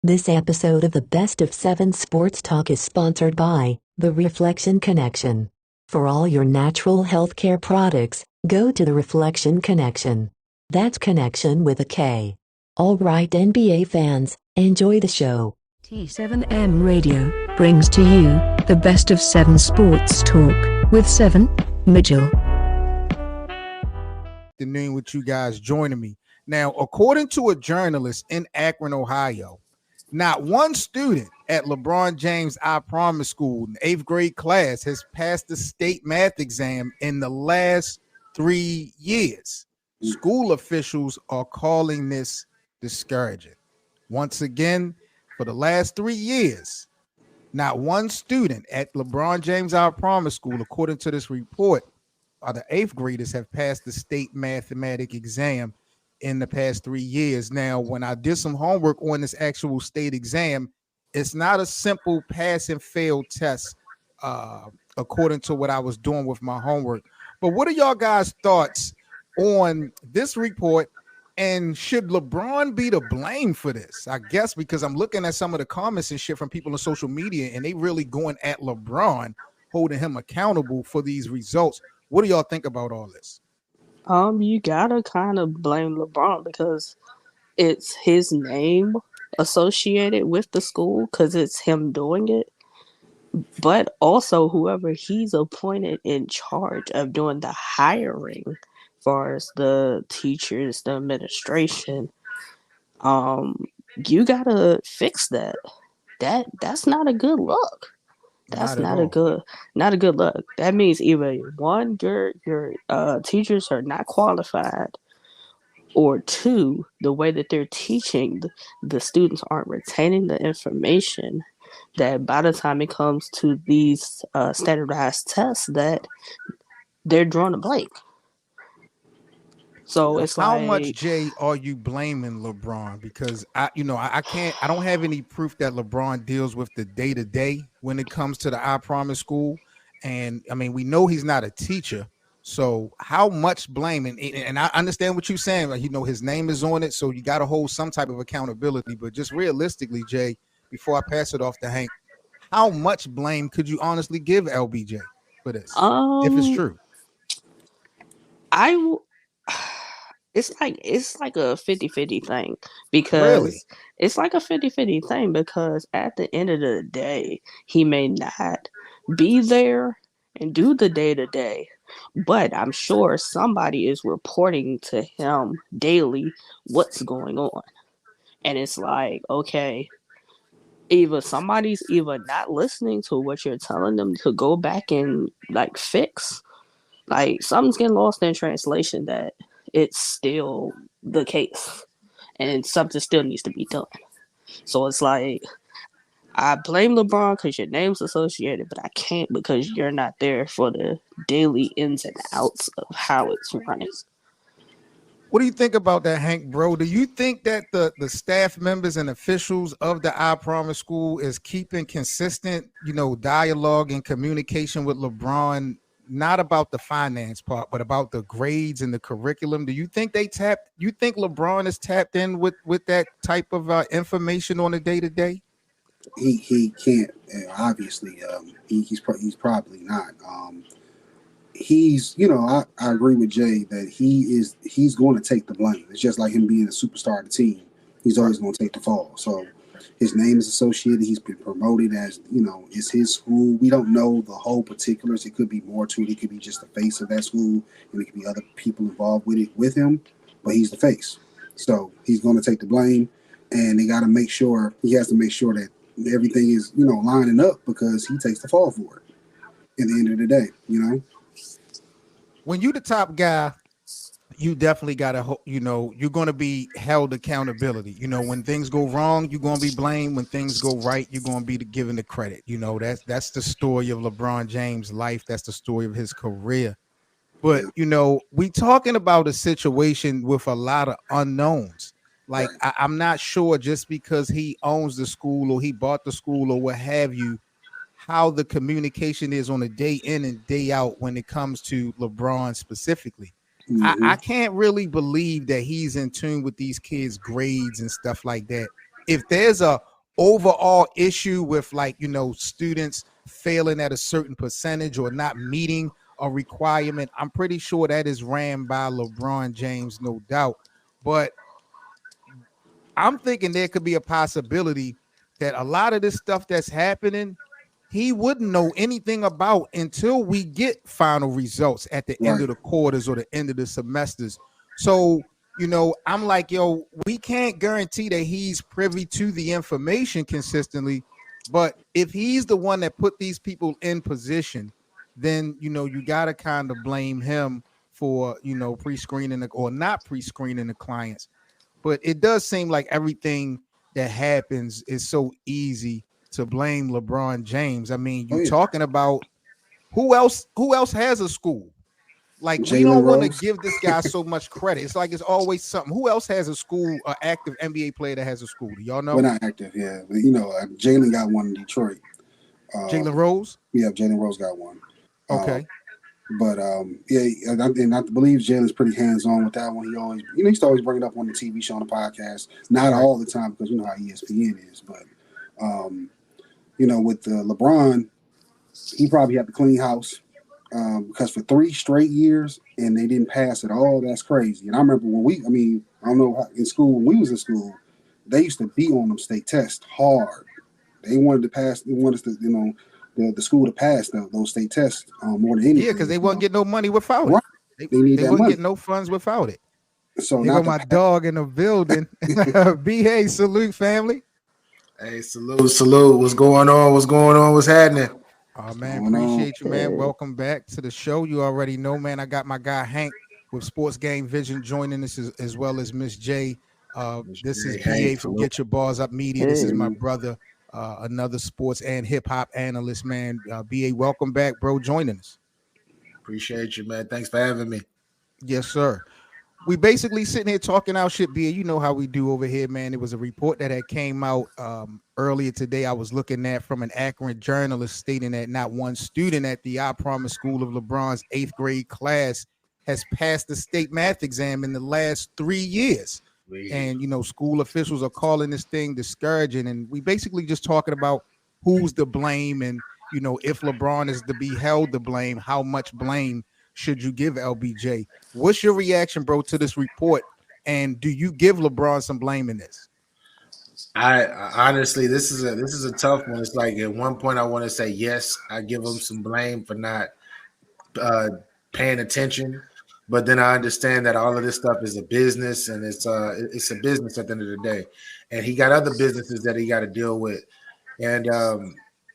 This episode of the Best of 7 Sports Talk is sponsored by The Reflection Connection. For all your natural healthcare products, go to The Reflection Connection. That's connection with a K. All right, NBA fans, enjoy the show. T7M Radio brings to you the Best of 7 Sports Talk with 7 Mitchell. Afternoon with you guys joining me. Now, according to a journalist in Akron, Ohio, not one student at Lebron James iPromise School in the 8th grade class has passed the state math exam in the last 3 years. School officials are calling this discouraging. Once again, for the last 3 years, not one student at Lebron James iPromise School, according to this report, the 8th graders have passed the state mathematics exam in the past 3 years. Now, when I did some homework on this actual state exam, it's not a simple pass and fail test, according to what I was doing with my homework. But what are y'all guys' thoughts on this report? And should LeBron be to blame for this? I guess because I'm looking at some of the comments and shit from people on social media, and they really going at LeBron, holding him accountable for these results. What do y'all think about all this? You gotta kind of blame LeBron because it's his name associated with the school because it's him doing it. But also whoever he's appointed in charge of doing the hiring, as far as the teachers, the administration, you gotta fix that. That's not a good look. That's not a good look. That means either one, your teachers are not qualified, or two, the way that they're teaching, the students aren't retaining the information. That by the time it comes to these standardized tests, that they're drawing a blank. So it's how like, much, Jay, are you blaming LeBron? Because I don't have any proof that LeBron deals with the day-to-day when it comes to the iPromise School. And I mean, we know he's not a teacher. So how much blame? And I understand what you're saying. Like, his name is on it. So you got to hold some type of accountability. But just realistically, Jay, before I pass it off to Hank, how much blame could you honestly give LBJ for this, if it's true? It's like a 50-50 thing because Really? it's like a 50-50 thing because at the end of the day, he may not be there and do the day-to-day, but I'm sure somebody is reporting to him daily what's going on. And it's like, okay, either somebody's not listening to what you're telling them to go back and like fix, like something's getting lost in translation that it's still the case and something still needs to be done. So it's like, I blame LeBron because your name's associated, but I can't because you're not there for the daily ins and outs of how it's running. What do you think about that, Hank, bro? Do you think that the staff members and officials of the iPromise School is keeping consistent, dialogue and communication with LeBron, not about the finance part, but about the grades and the curriculum? Do you think you think LeBron is tapped in with that type of information on a day-to-day? He can't, obviously. He's probably not. I agree with Jay that he's going to take the blame. It's just like him being a superstar of the team. He's always going to take the fall. So his name is associated. He's been promoted as, it's his school. We don't know the whole particulars. It could be more to it. It could be just the face of that school, and it could be other people involved with him, but he's the face. So he's going to take the blame, and he has to make sure that everything is, lining up because he takes the fall for it at the end of the day, When you the top guy, you definitely got to, you're going to be held accountability. When things go wrong, you're going to be blamed. When things go right, you're going to be given the credit. That's the story of LeBron James' life. That's the story of his career. But, we talking about a situation with a lot of unknowns. Like, I'm not sure just because he owns the school or he bought the school or what have you, how the communication is on a day in and day out when it comes to LeBron specifically. Mm-hmm. I can't really believe that he's in tune with these kids' grades and stuff like that. If there's a overall issue with like, students failing at a certain percentage or not meeting a requirement, I'm pretty sure that is ran by LeBron James, no doubt. But I'm thinking there could be a possibility that a lot of this stuff that's happening, he wouldn't know anything about until we get final results at the end Right. of the quarters or the end of the semesters. So, I'm like, yo, we can't guarantee that he's privy to the information consistently. But if he's the one that put these people in position, then, you got to kind of blame him for, pre-screening or not pre-screening the clients. But it does seem like everything that happens is so easy to blame LeBron James. I mean, Oh you yeah. talking about who else has a school? Like, we Jalen don't want to Rose. give this guy so much credit. It's like it's always something. Who else has a school, an active NBA player that has a school? Do y'all We're know? not active, yeah. But, Jalen got one in Detroit. Jalen Rose? Yeah, Jalen Rose got one. Okay. But yeah, and I believe Jalen's pretty hands on with that one. He always, he used to always bring it up on the TV show, on the podcast. Not Right. all the time because you know how ESPN is, but with LeBron, he probably had to clean house because for 3 straight years and they didn't pass at all. That's crazy. And I remember I don't know how, in school when we was in school, they used to be on them state tests hard. They wanted to pass. They wanted us to, the school to pass those state tests more than anything. Yeah, because they wouldn't get no money without Right. it. They need They that wouldn't money. get no funds without it. So They not got my dog in the building. BA, salute, family. Hey, salute. What's going on? What's happening? Oh man, going on. appreciate you, man. Welcome back to the show. You already know, man. I got my guy Hank with Sports Game Vision joining us as well as Miss J. This is Hey, BA from salute. Get Your Balls Up Media. This is my Hey. brother, another sports and hip hop analyst, man. BA, welcome back, bro. Joining us. Appreciate you, man. Thanks for having me. Yes, sir. We basically sitting here talking our shit, BA. You know how we do over here, man. It was a report that had came out earlier today. I was looking at from an Akron journalist stating that not one student at the iPromise School of LeBron's 8th grade class has passed the state math exam in the last 3 years. And, school officials are calling this thing discouraging. And we basically just talking about who's to blame and, if LeBron is to be held to blame, how much blame should you give LBJ? What's your reaction, bro, to this report? And do you give LeBron some blame in this? I honestly, this is a tough one. It's like at one point I want to say yes, I give him some blame for not paying attention, but then I understand that all of this stuff is a business, and it's a business at the end of the day, and he got other businesses that he got to deal with, and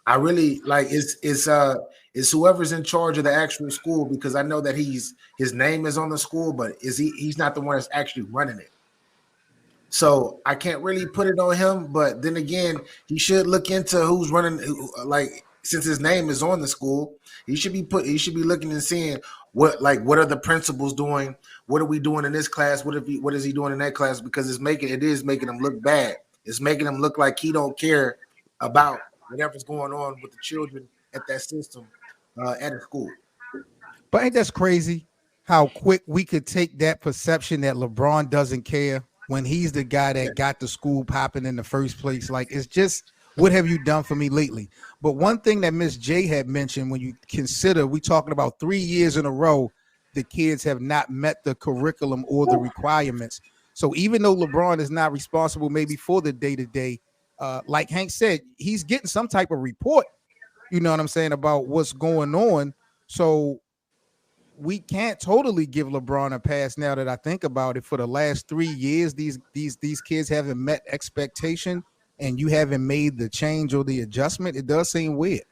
I really like it's whoever's in charge of the actual school, because I know that his name is on the school, but he's not the one that's actually running it. So I can't really put it on him, but then again, he should look into who's running. Like, since his name is on the school, he should be looking and seeing what are the principals doing? What are we doing in this class? What is he doing in that class? Because it is making him look bad. It's making him look like he don't care about whatever's going on with the children at that system at a school. But ain't that crazy how quick we could take that perception that LeBron doesn't care when he's the guy that got the school popping in the first place? Like, it's just, what have you done for me lately? But one thing that Miss J had mentioned, when you consider, we talking about 3 years in a row, the kids have not met the curriculum or the requirements. So even though LeBron is not responsible maybe for the day-to-day, like Hank said, he's getting some type of report, you know what I'm saying, about what's going on. So we can't totally give LeBron a pass now that I think about it. For the last 3 years, these kids haven't met expectation, and you haven't made the change or the adjustment. It does seem weird.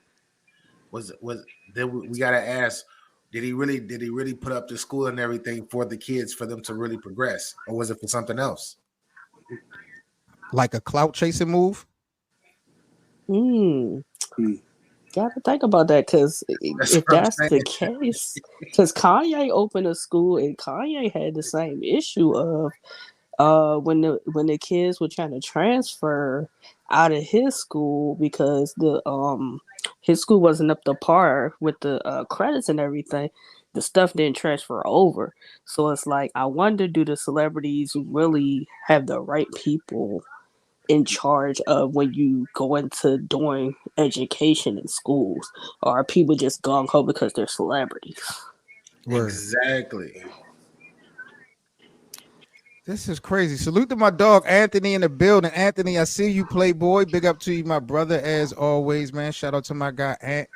Then we gotta ask, did he really put up the school and everything for the kids for them to really progress, or was it for something else? Like a clout chasing move? Gotta think about that, because That's if what I'm that's saying. the case, because Kanye opened a school and Kanye had the same issue of when the kids were trying to transfer out of his school because his school wasn't up to par with the credits and everything. The stuff didn't transfer over. So it's like, I wonder, do the celebrities really have the right people in charge of when you go into doing education in schools? Or are people just gung ho because they're celebrities? Word. Exactly. This is crazy. Salute to my dog Anthony in the building. Anthony, I see you, Playboy. Big up to you, my brother, as always, man. Shout out to my guy Ant.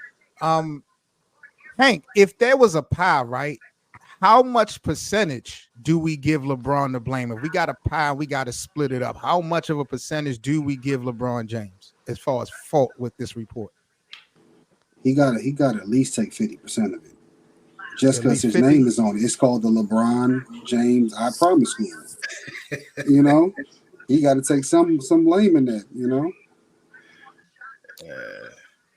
Hank, if there was a pie, right? How much percentage do we give LeBron the blame? If we got a pie, we got to split it up. How much of a percentage do we give LeBron James as far as fault with this report? He got to at least take 50% of it. Just At because least his 50? name is on it. It's called the LeBron James I Promise School. You know, he got to take some blame in that. You know,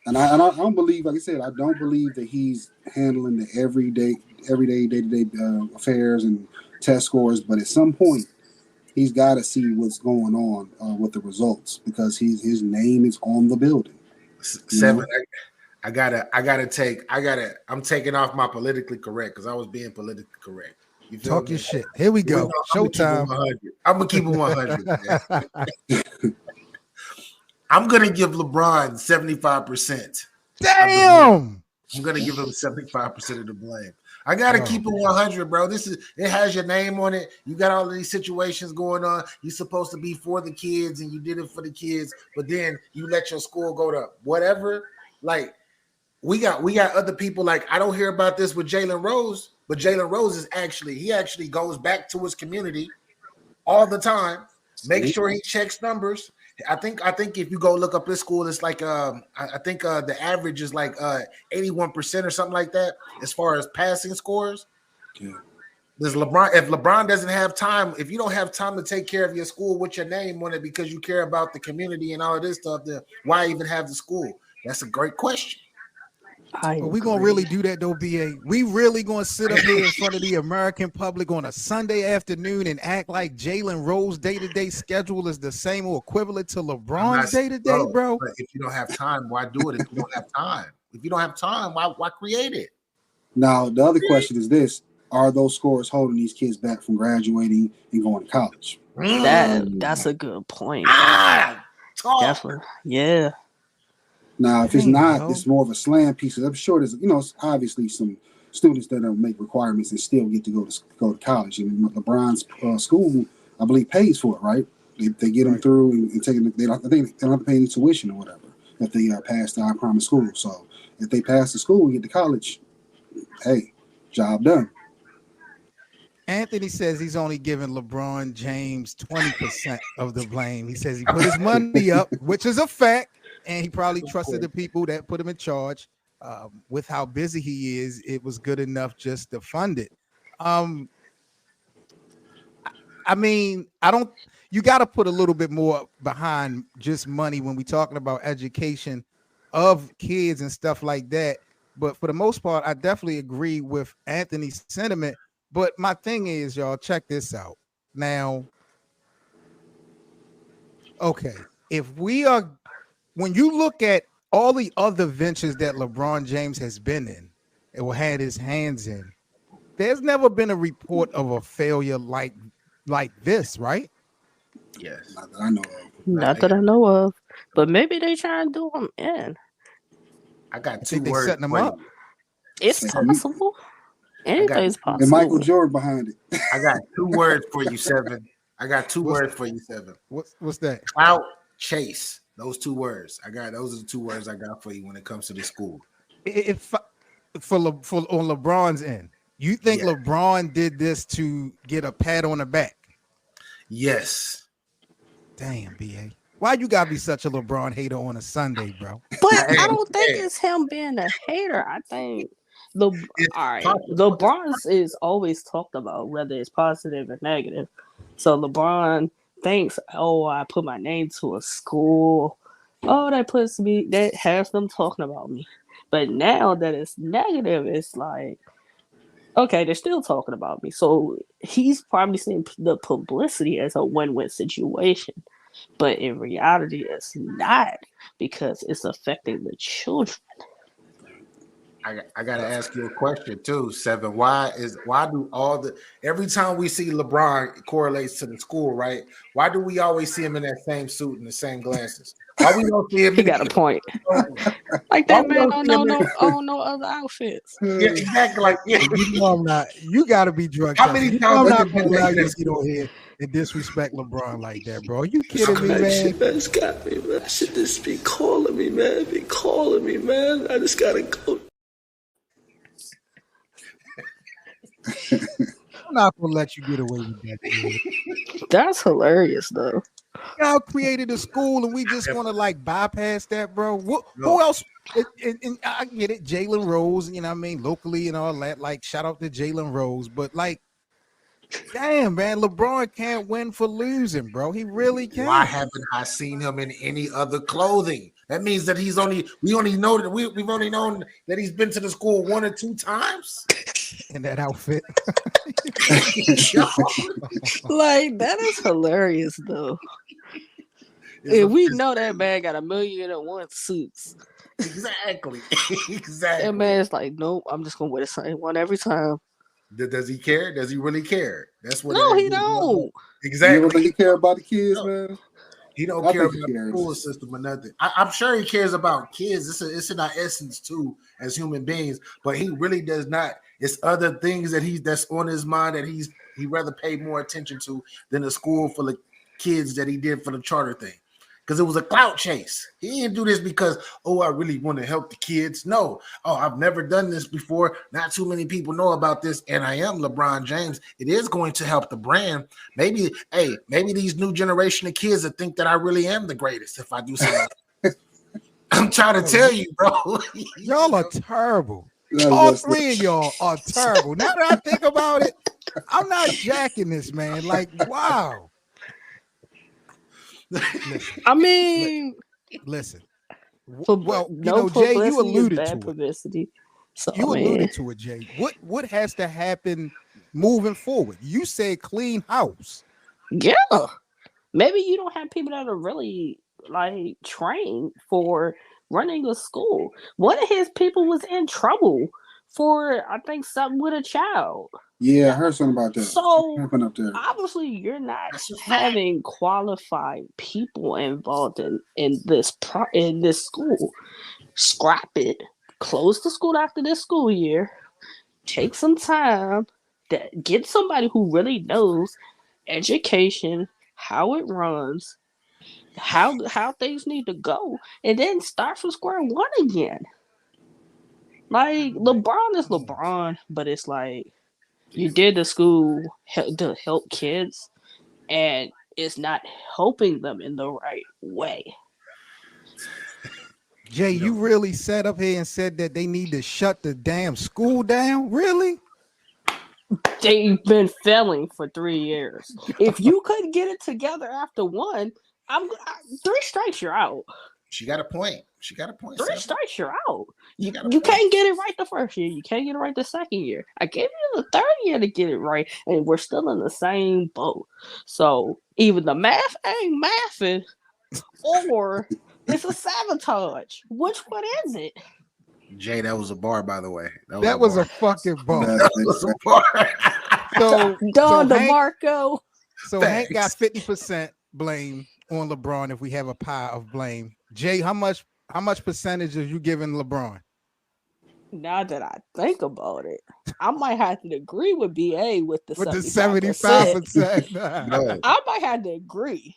and I don't believe, like I said, I don't believe that he's handling the everyday day-to-day affairs and test scores. But at some point, he's got to see what's going on with the results because his name is on the building. Seven. I'm taking off my politically correct because I was being politically correct. You feel Talk me? your shit. Here we go. Showtime. I'm gonna keep it 100. I'm gonna give LeBron 75%. Damn. I'm gonna give him 75% of the blame. I gotta keep it 100, bro. It has your name on it. You got all of these situations going on. You're supposed to be for the kids, and you did it for the kids, but then you let your school go to whatever. Like we got other people. Like I don't hear about this with Jalen Rose, but Jalen Rose is actually goes back to his community all the time. Make sure he checks numbers. I think if you go look up this school, it's like I think the average is like 81% or something like that as far as passing scores. Yeah. Does LeBron, if LeBron doesn't have time, if you don't have time to take care of your school with your name on it because you care about the community and all of this stuff, then why even have the school? That's a great question. But we gonna really do that though, BA. We really gonna sit up here in front of the American public on a Sunday afternoon and act like Jalen Rose day-to-day schedule is the same or equivalent to LeBron's day-to-day, bro. But if you don't have time, why do it? If you don't have time, why create it? Now the other question is this: are those scores holding these kids back from graduating and going to college? That's a good point. Definitely, yeah. Now, if it's not, it's more of a slam piece. I'm sure there's, it's obviously some students that don't make requirements and still get to go to college. And LeBron's school, I believe, pays for it, right? They get them through and take it. They don't have to pay any tuition or whatever if they pass the iPromise school. So if they pass the school and get to college, hey, job done. Anthony says he's only giving LeBron James 20% of the blame. He says he put his money up, which is a fact. And he probably trusted the people that put him in charge. With how busy he is, it was good enough just to fund it. I mean, you got to put a little bit more behind just money when we're talking about education of kids and stuff like that. But for the most part, I definitely agree with Anthony's sentiment. But my thing is, y'all, check this out. Now, okay, when you look at all the other ventures that LeBron James has been in and had his hands in, there's never been a report of a failure like this, right? Yes. Not that I know of. Not that I know of. But maybe they try and do him in. I got two words setting them up. It's possible. Anything's possible. And Michael Jordan behind it. I got 2 words for you, Seven. What's that? Clout chase. Those 2 words. Those are the 2 words I got for you when it comes to the school. If for on LeBron's end, you think LeBron did this to get a pat on the back? Yes. Damn, BA. Why you gotta be such a LeBron hater on a Sunday, bro? But I don't think it's him being a hater. I think LeBron's is always talked about, whether it's positive or negative. So LeBron thinks, I put my name to a school. That has them talking about me. But now that it's negative, it's like, okay, they're still talking about me. So he's probably seeing the publicity as a win-win situation. But in reality, it's not, because it's affecting the children. I gotta ask you a question too, Seven. Why do every time we see LeBron correlates to the school, right? Why do we always see him in that same suit and the same glasses? Why we don't see him He in got a point. Like Why that we man don't don't see him know in no other outfits. Yeah, exactly. Like yeah. You know I'm not. You got to be drug How tested. many You know times I'm has not it gonna been allow like you to this? get on here and disrespect LeBron like that, bro. Are you kidding me, That man? shit, man, it's got me, man. That shit just be calling me, man. Be calling me, man. I just gotta go. I'm not gonna let you get away with that, kid. That's hilarious though. Y'all created a school and we just want to like bypass that, bro. Who No. else? And I get it, Jalen Rose, you know what I mean, locally and all that. Like, shout out to Jalen Rose, but like, damn, man, LeBron can't win for losing, bro. He really can't. Why haven't I seen him in any other clothing? That means that we've only known that he's been to the school 1 or 2 times. In that outfit. Like that is hilarious though. And we know that man got 1,000,001 suits. Exactly. That man's like, nope, I'm just gonna wear the same one every time. Does he care? Does he really care? That's what. No, he don't. Exactly. You don't think he care about the kids, man? He don't I care think about he the cares. school system or nothing. I'm sure he cares about kids. It's in our essence too, as human beings. But he really does not. It's other things that's on his mind that he rather pay more attention to than a school full of kids that he did for the charter thing. Because it was a clout chase. He didn't do this because, I really want to help the kids. No. I've never done this before. Not too many people know about this. And I am LeBron James. It is going to help the brand. Maybe these new generation of kids that think that I really am the greatest if I do something. I'm trying to tell you, bro. Y'all are terrible. All three of y'all are terrible. Now that I think about it, I'm not jacking this, man. Like, wow. Listen, I mean, listen. well, Jay, you alluded bad to it. publicity. So You alluded to it, Jay. What has to happen moving forward? You said clean house. Yeah. Maybe you don't have people that are really like trained for running a school. One of his people was in trouble for, I think, something with a child. Yeah, I heard something about that. So Something up there. obviously you're not having qualified people involved in this school. Scrap it. Close the school after this school year. Take some time. Get somebody who really knows education, how it runs, how things need to go, and then start from square one again. Like LeBron is LeBron, but it's like you did the school to help kids, and it's not helping them in the right way. Jay, you really sat up here and said that they need to shut the damn school down? Really? They've been failing for 3 years. If you couldn't get it together after one, 3 strikes, you're out. She got a point. 3 strikes, you're out. You can't get it right the first year. You can't get it right the second year. I gave you the third year to get it right, and we're still in the same boat. So either the math ain't mathing, or it's a sabotage. Which one is it? Jay, that was a bar, by the way. That was a fucking bar. That was a bar. Don DeMarco. So Hank got 50% blame on LeBron if we have a pie of blame. Jay, how much percentage are you giving LeBron? Now that I think about it, I might have to agree with BA with the 75%. No. I might have to agree.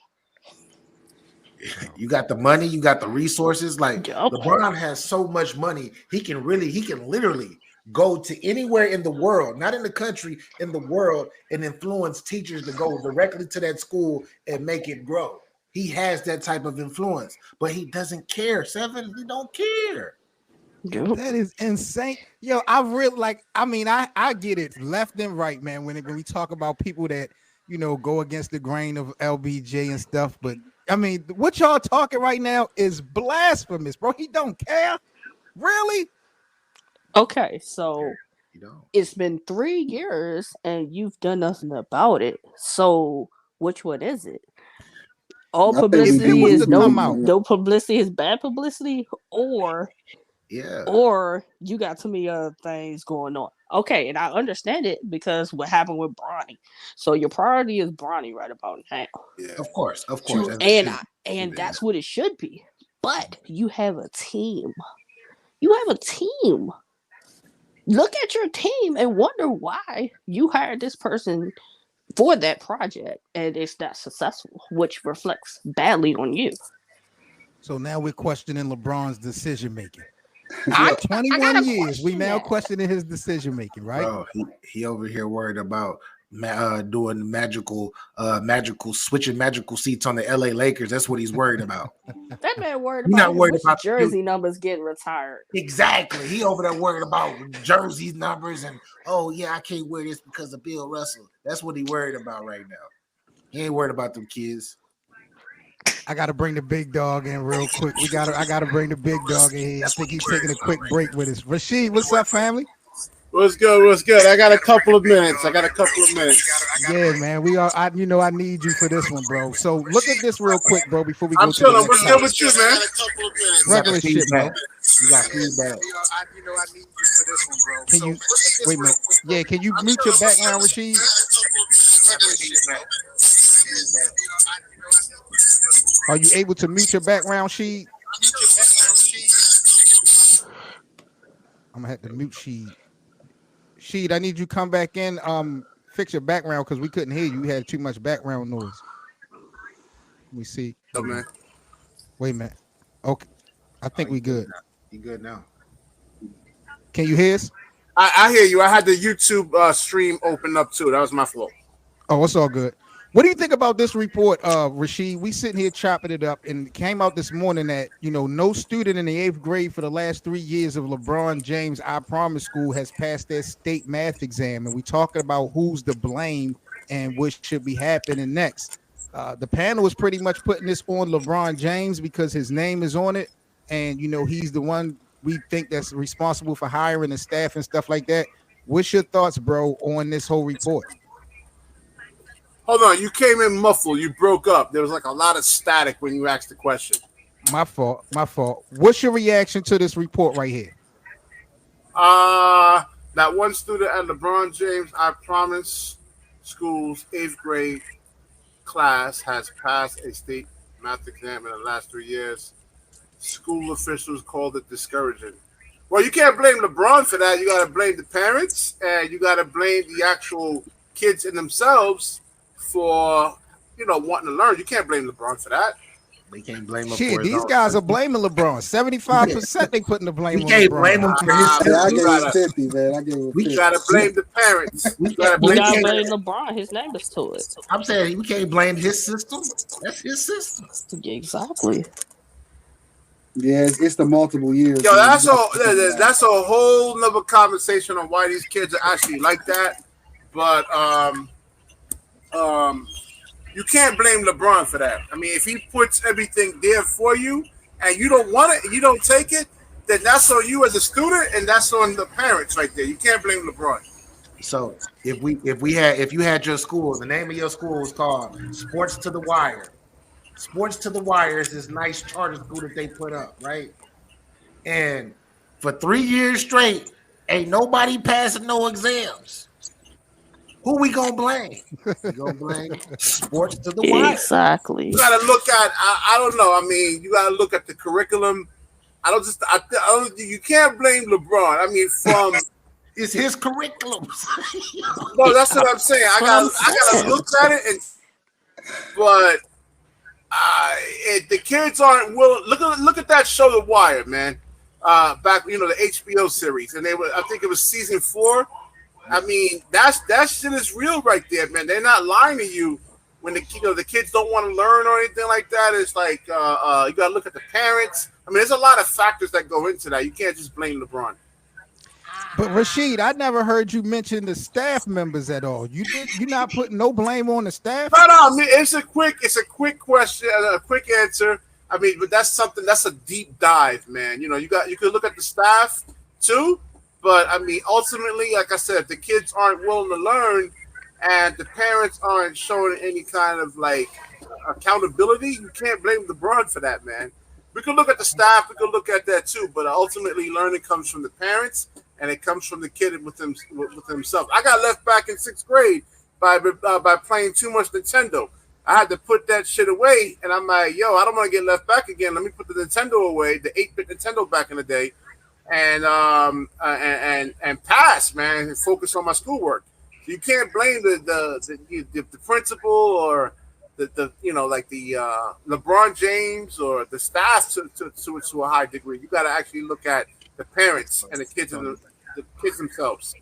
You got the money, you got the resources. Like Yep. LeBron has so much money, he can literally go to anywhere in the world, not in the country, in the world, and influence teachers to go directly to that school and make it grow. He has that type of influence, but he doesn't care. Seven, he don't care. Yep. That is insane. Yo, I really I get it left and right, man, when we talk about people that, go against the grain of LBJ and stuff, but I mean, what y'all talking right now is blasphemous, bro. He don't care. Really? Okay, so it's been 3 years and you've done nothing about it. So which one is it? All publicity is no publicity is bad publicity, or Yeah. or you got too many other things going on. Okay, and I understand it because what happened with Bronny. So your priority is Bronny right about now. Yeah. Of course. As a And student. that's what it should be. But you have a team. You have a team. Look at your team and wonder why you hired this person for that project and it's not successful, which reflects badly on you. So now we're questioning LeBron's decision making. I After gotta 21 years, we question now that. questioning his decision making, right? Bro, he over here worried about doing magical switching magical seats on the LA Lakers. That's what he's worried about. That man worried He's about not worried which about jersey numbers getting retired. Exactly. He over there worried about jerseys numbers and oh yeah, I can't wear this because of Bill Russell. That's what he worried about right now. He ain't worried about them kids. I gotta bring the big dog in real quick. I gotta bring the big dog in here. I think he's taking a quick break with us. Rashid, what's up, family? What's good? What's good? I got a couple of minutes. Yeah, man. We are. I need you for this one, bro. So look at this real quick, bro. Before we go I'm to chilling. the What's next good topic. with you, man? Regular shit, bro. You got feedback. I need you for this one, bro. Can you wait a minute? Yeah, can you mute your background, Rashid? Are you able to mute your background, Sheed? I'm gonna have to mute Sheed. Sheed, I need you to come back in. Fix your background because we couldn't hear you. You had too much background noise. Let me see. Oh, man. Wait a minute. Okay, I think we good. You good now? Can you hear us? I hear you. I had the YouTube stream open up too. That was my fault. Oh, it's all good. What do you think about this report, Rashid? We sitting here chopping it up, and it came out this morning that no student in the 8th grade for the last 3 years of LeBron James iPromise School has passed their state math exam, and we talking about who's to blame and what should be happening next. The panel is pretty much putting this on LeBron James because his name is on it, and he's the one we think that's responsible for hiring the staff and stuff like that. What's your thoughts, bro, on this whole report? Hold on. You came in muffled. You broke up. There was like a lot of static when you asked the question. My fault. What's your reaction to this report right here? That one student at LeBron James iPromise School's 8th grade class has passed a state math exam in the last 3 years. School officials called it discouraging. Well, you can't blame LeBron for that. You got to blame the parents, and you got to blame the actual kids in themselves for wanting to learn. You can't blame LeBron for that. We can't blame him. Shit, for these guys are blaming LeBron. 75% they putting the blame on can't LeBron. blame him for his I give gotta- it 50, man. I give it 50. You got to blame the parents. You got to You blame gotta the blame LeBron. His name is to it. I'm saying we can't blame his system. That's his system. Exactly. Yeah, it's the multiple years. Yo, man. that's a whole nother conversation on why these kids are actually like that. But you can't blame LeBron for that. I mean, if he puts everything there for you and you don't want it, you don't take it, then that's on you as a student and that's on the parents right there. You can't blame LeBron. So if you had your school, the name of your school was called Sports to the Wire. Sports to the Wire is this nice charter school that they put up, right? And for 3 years straight, ain't nobody passing no exams. Who we gonna blame? We gonna blame Sports to the Wire. Exactly. You got to look at. I don't know. I mean, you got to look at the curriculum. You can't blame LeBron. I mean, from It's his curriculum. no, that's what I'm saying. I got to look at it, but the kids aren't willing. Look at that show, The Wire, man. Back, the HBO series, and I think it was season 4. I mean, that shit is real right there, man. They're not lying to you when the kids don't want to learn or anything like that. It's like you got to look at the parents. I mean, there's a lot of factors that go into that. You can't just blame LeBron. But Rashid, I never heard you mention the staff members at all. You're not putting no blame on the staff. No, I mean, it's a quick question, a quick answer. I mean, but that's a deep dive, man. You could look at the staff too, but I mean, ultimately, like I said, if the kids aren't willing to learn and the parents aren't showing any kind of like accountability, you can't blame LeBron for that, man. We could look at the staff. We could look at that too. But ultimately, learning comes from the parents, and it comes from the kid with himself. I got left back in 6th grade by playing too much Nintendo. I had to put that shit away, and I'm like, yo, I don't want to get left back again. Let me put the Nintendo away, the 8-bit Nintendo back in the day, and pass, man, and focus on my schoolwork. So you can't blame the principal or the LeBron James or the staff to a high degree. You got to actually look at the parents and the kids and the kids themselves.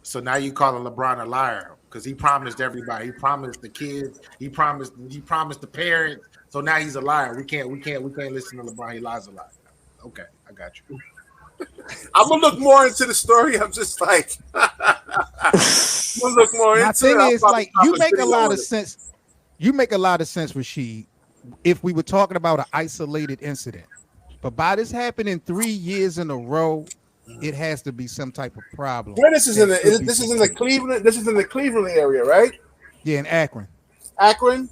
So now you calling LeBron a liar because he promised everybody. He promised the kids. He promised the parents. So now he's a liar. We can't listen to LeBron. He lies a lot. Okay, I got you. I'm gonna look more into the story. I'm just like, I'm gonna look more into it. My thing is, like, you make a lot of sense. You make a lot of sense, Rashid, if we were talking about an isolated incident. But by this happening 3 years in a row, it has to be some type of problem. Where this is in the Cleveland. This is in the Cleveland area, right? Yeah, in Akron. Akron.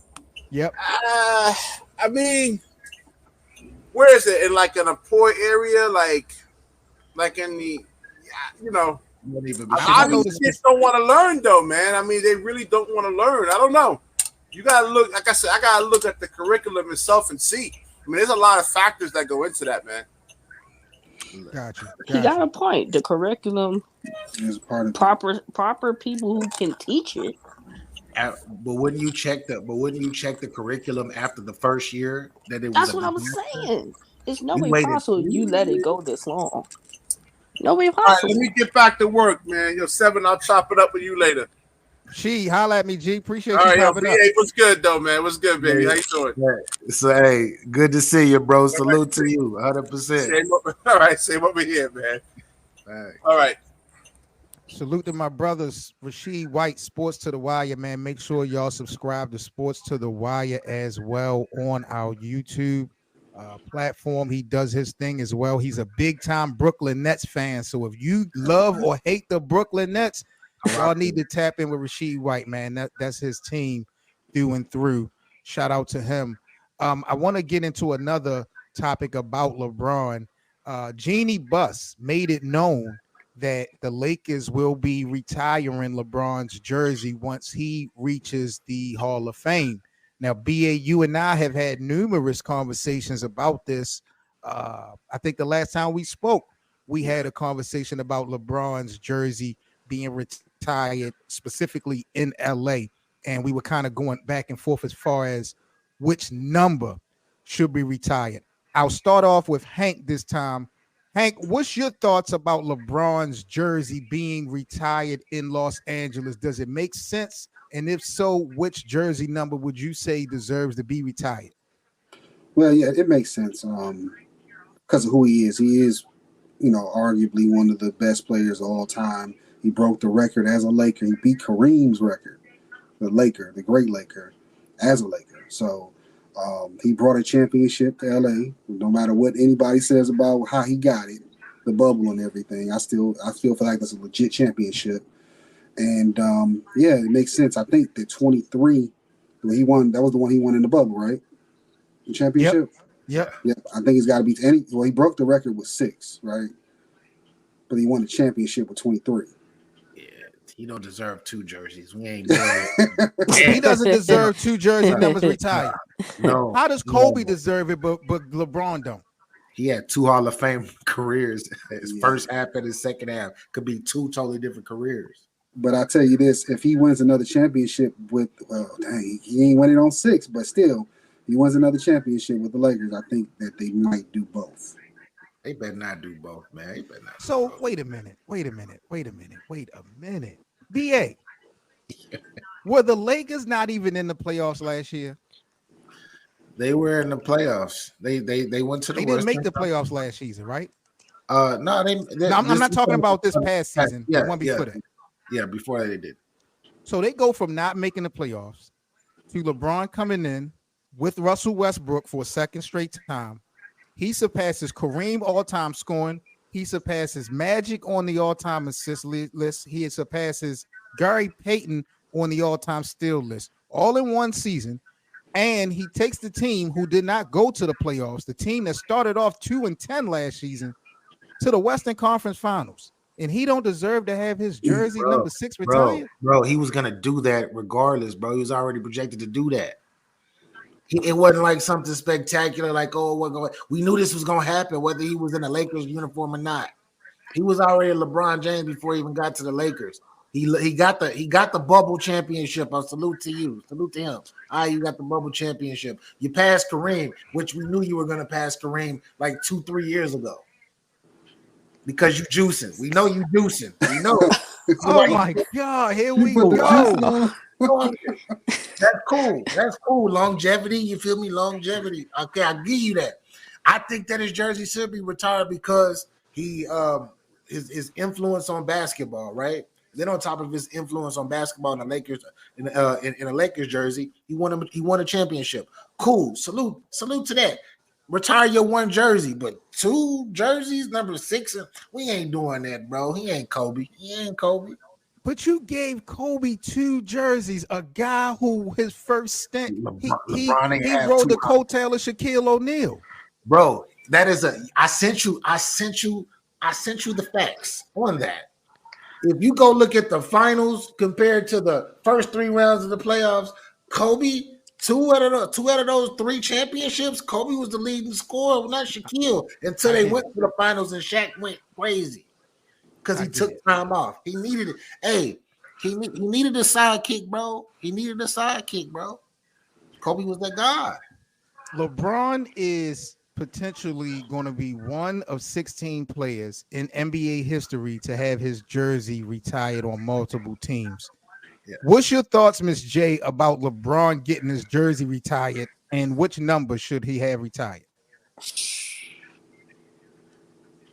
Yep. I mean, where is it? In like in a poor area, like in the, I know the kids don't want to learn though, man. I mean, they really don't want to learn. I don't know. You gotta look, like I said, I gotta look at the curriculum itself and see. I mean, there's a lot of factors that go into that, man. Gotcha. He got a point. The curriculum is part of proper people who can teach it. But wouldn't you check the curriculum after the first year that it was? That's what I was saying. It's no way possible you let it go this long. No way possible. All right, let me get back to work, man. Yo, 7, I'll chop it up with you later. She holla at me, G. Appreciate all you right, popping up. Hey, what's good though, man? What's good, baby? How you doing? So hey, good to see you, bro. Salute to you, 100%. All right, same over here, man. All right. Salute to my brothers, Rashid White, Sports to the Wire, man. Make sure y'all subscribe to Sports to the Wire as well on our YouTube platform. He does his thing as well. He's a big-time Brooklyn Nets fan. So if you love or hate the Brooklyn Nets, y'all need to tap in with Rashid White, man. That's his team through and through. Shout out to him. I want to get into another topic about LeBron. Jeannie Buss made it known that the Lakers will be retiring LeBron's jersey once he reaches the Hall of Fame. Now, BA, you and I have had numerous conversations about this. I think the last time we spoke, we had a conversation about LeBron's jersey being retired specifically in LA. And we were kind of going back and forth as far as which number should be retired. I'll start off with Hank this time. Hank, what's your thoughts about LeBron's jersey being retired in Los Angeles? Does it make sense? And if so, which jersey number would you say deserves to be retired? Well, yeah, it makes sense because of who he is. He is, arguably one of the best players of all time. He broke the record as a Laker. He beat Kareem's record, the great Laker, as a Laker. So he brought a championship to LA. No matter what anybody says about how he got it, the bubble and everything, I still feel like that's a legit championship. And yeah, it makes sense. I think the 23 he won, that was the one he won in the bubble, right? The championship. Yep. I think he's got to be he broke the record with 6, right? But he won the championship with 23. He don't deserve 2 jerseys. We ain't He doesn't deserve 2 jersey numbers retired. No. How does Kobe deserve it, but LeBron don't? He had 2 Hall of Fame careers. His first half and his second half could be 2 totally different careers. But I tell you this: if he wins another championship with, he ain't winning on 6, but still, he wins another championship with the Lakers. I think that they might do both. They better not do both, man. They better not. So wait a minute. BA, were the Lakers not even in the playoffs last year? They were in the playoffs. They went to the. They didn't make the playoffs last season, right? No, I'm not talking about this past season. Yeah, the one before that. Yeah, before they did. So they go from not making the playoffs to LeBron coming in with Russell Westbrook for a second straight time. He surpasses Kareem all-time scoring. He surpasses Magic on the all-time assist list. He surpasses Gary Payton on the all-time steal list. All in one season. And he takes the team who did not go to the playoffs, the team that started off 2-10 last season, to the Western Conference Finals. And he don't deserve to have his jersey number 6 retired? Bro, he was going to do that regardless, bro. He was already projected to do that. It wasn't like something spectacular, like, we knew this was going to happen, whether he was in a Lakers uniform or not. He was already a LeBron James before he even got to the Lakers. He got the bubble championship. I salute to you. Salute to him. You got the bubble championship. You passed Kareem, which we knew you were going to pass Kareem like 2-3 years ago. Because you juicing. We know you juicing. We know. Oh my God, here we go. That's cool. That's cool. Longevity. You feel me? Longevity. Okay, I'll give you that. I think that his jersey should be retired because he his influence on basketball, right? Then on top of his influence on basketball in the Lakers, in a Lakers jersey, he won a championship. Cool. Salute to that. Retire your one jersey, but 2 jerseys, number 6. We ain't doing that, bro. He ain't Kobe. But you gave Kobe 2 jerseys, a guy who his first stint, he rode the coattail of Shaquille O'Neal. Bro, that is I sent you the facts on that. If you go look at the finals compared to the first 3 rounds of the playoffs, Kobe, two out of those 3 championships, Kobe was the leading scorer, not Shaquille, until they went to the finals and Shaq went crazy because he took time off. He needed it. Hey, he needed a sidekick, bro. Kobe was that guy. LeBron is potentially going to be one of 16 players in NBA history to have his jersey retired on multiple teams. Yeah. What's your thoughts, Ms. J, about LeBron getting his jersey retired, and which number should he have retired?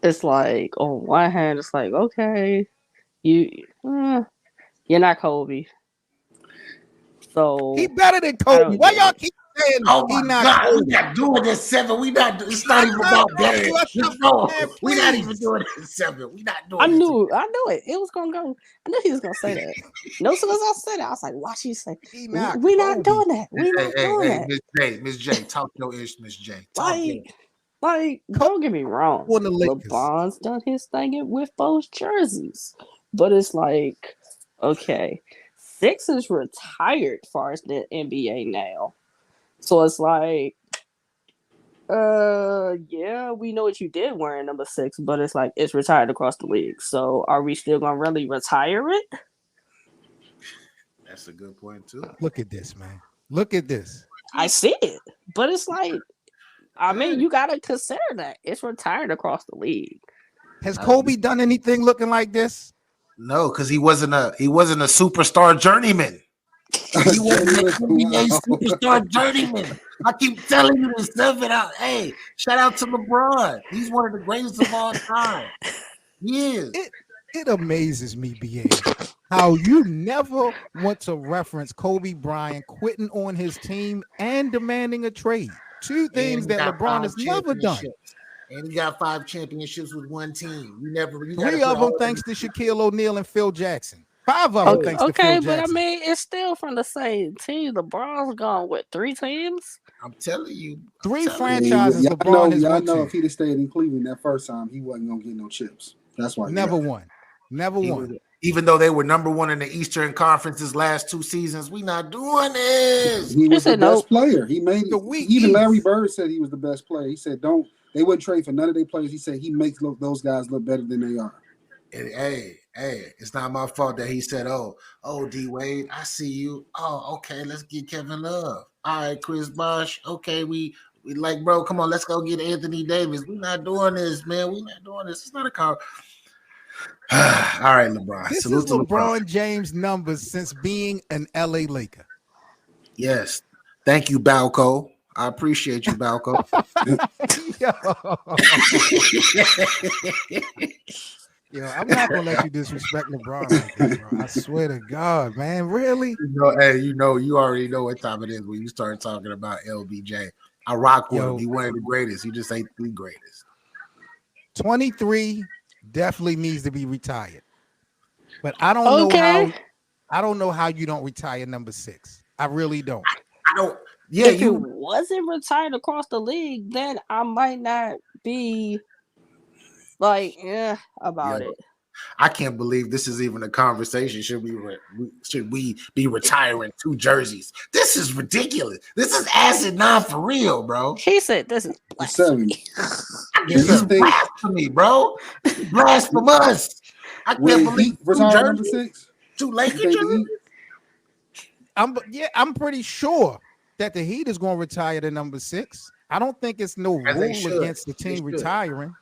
It's like, on one hand, it's like, okay, you're not Kobe. So he better than Kobe. Why y'all keep saying he not God, Kobe? We not doing this 7. We not. It's not even about that. We not even doing this 7. We not doing. I knew it. It was gonna go. I knew he was gonna say that. No, as soon as I said it, I was like, "Watch you say we not doing that. We not doing that." Miss J, talk your ish, Miss J. Like, don't get me wrong. LeBron's done his thing with both jerseys, but it's like, okay, 6 is retired far as the NBA now. So it's like, yeah, we know what you did wearing number 6, but it's like it's retired across the league. So are we still gonna really retire it? That's a good point too. Look at this, man. Look at this. I see it, but it's like, I mean, you gotta consider that it's retired across the league. Has Kobe done anything looking like this? No, because he wasn't a superstar journeyman. He wasn't a superstar journeyman. I keep telling you this stuff out. Hey, shout out to LeBron. He's one of the greatest of all time. He is. It amazes me, BA, how you never want to reference Kobe Bryant quitting on his team and demanding a trade. 2 things that LeBron has never done. And he got 5 championships with one team. 3 of them thanks to Shaquille O'Neal and Phil Jackson. 5 of them thanks to Phil Jackson. Okay, but I mean, it's still from the same team. LeBron's gone with 3 teams. I'm telling you. 3 franchises LeBron has won. Y'all know if he'd have stayed in Cleveland that first time, he wasn't going to get no chips. That's why. Never won. Even though they were number 1 in the Eastern Conference's last 2 seasons, we not doing this. He was the best player. He made it. Even Larry Bird said he was the best player. He said, they wouldn't trade for none of their players. He said he makes those guys look better than they are. And hey, it's not my fault that he said, oh, D Wade, I see you. Oh, okay, let's get Kevin Love. All right, Chris Bosh. Okay, we like, bro, come on, let's go get Anthony Davis. We're not doing this, man. We're not doing this. It's not a car. All right, LeBron. This is LeBron James' numbers since being an LA Laker. Yes. Thank you, Balco. I appreciate you, Balco. Yo, I'm not gonna let you disrespect LeBron like that, bro. I swear to God, man. Really? You already know what time it is when you start talking about LBJ. I rock with him. He one of the greatest. He just ain't the greatest. 23 definitely needs to be retired. But I don't know how you don't retire number 6. I really don't. I don't. Yeah, if it wasn't retired across the league, then I might not be like about it. I can't believe this is even a conversation. Should we be retiring 2 jerseys? This is ridiculous. This is asinine for real, bro. He said this is blasphemy. This is blasphemy, bro. Blasphemous. I can't believe 2 number jerseys. 6. 2 Lakers jerseys. I'm pretty sure that the Heat is going to retire the number 6. I don't think it's no rule against the team retiring.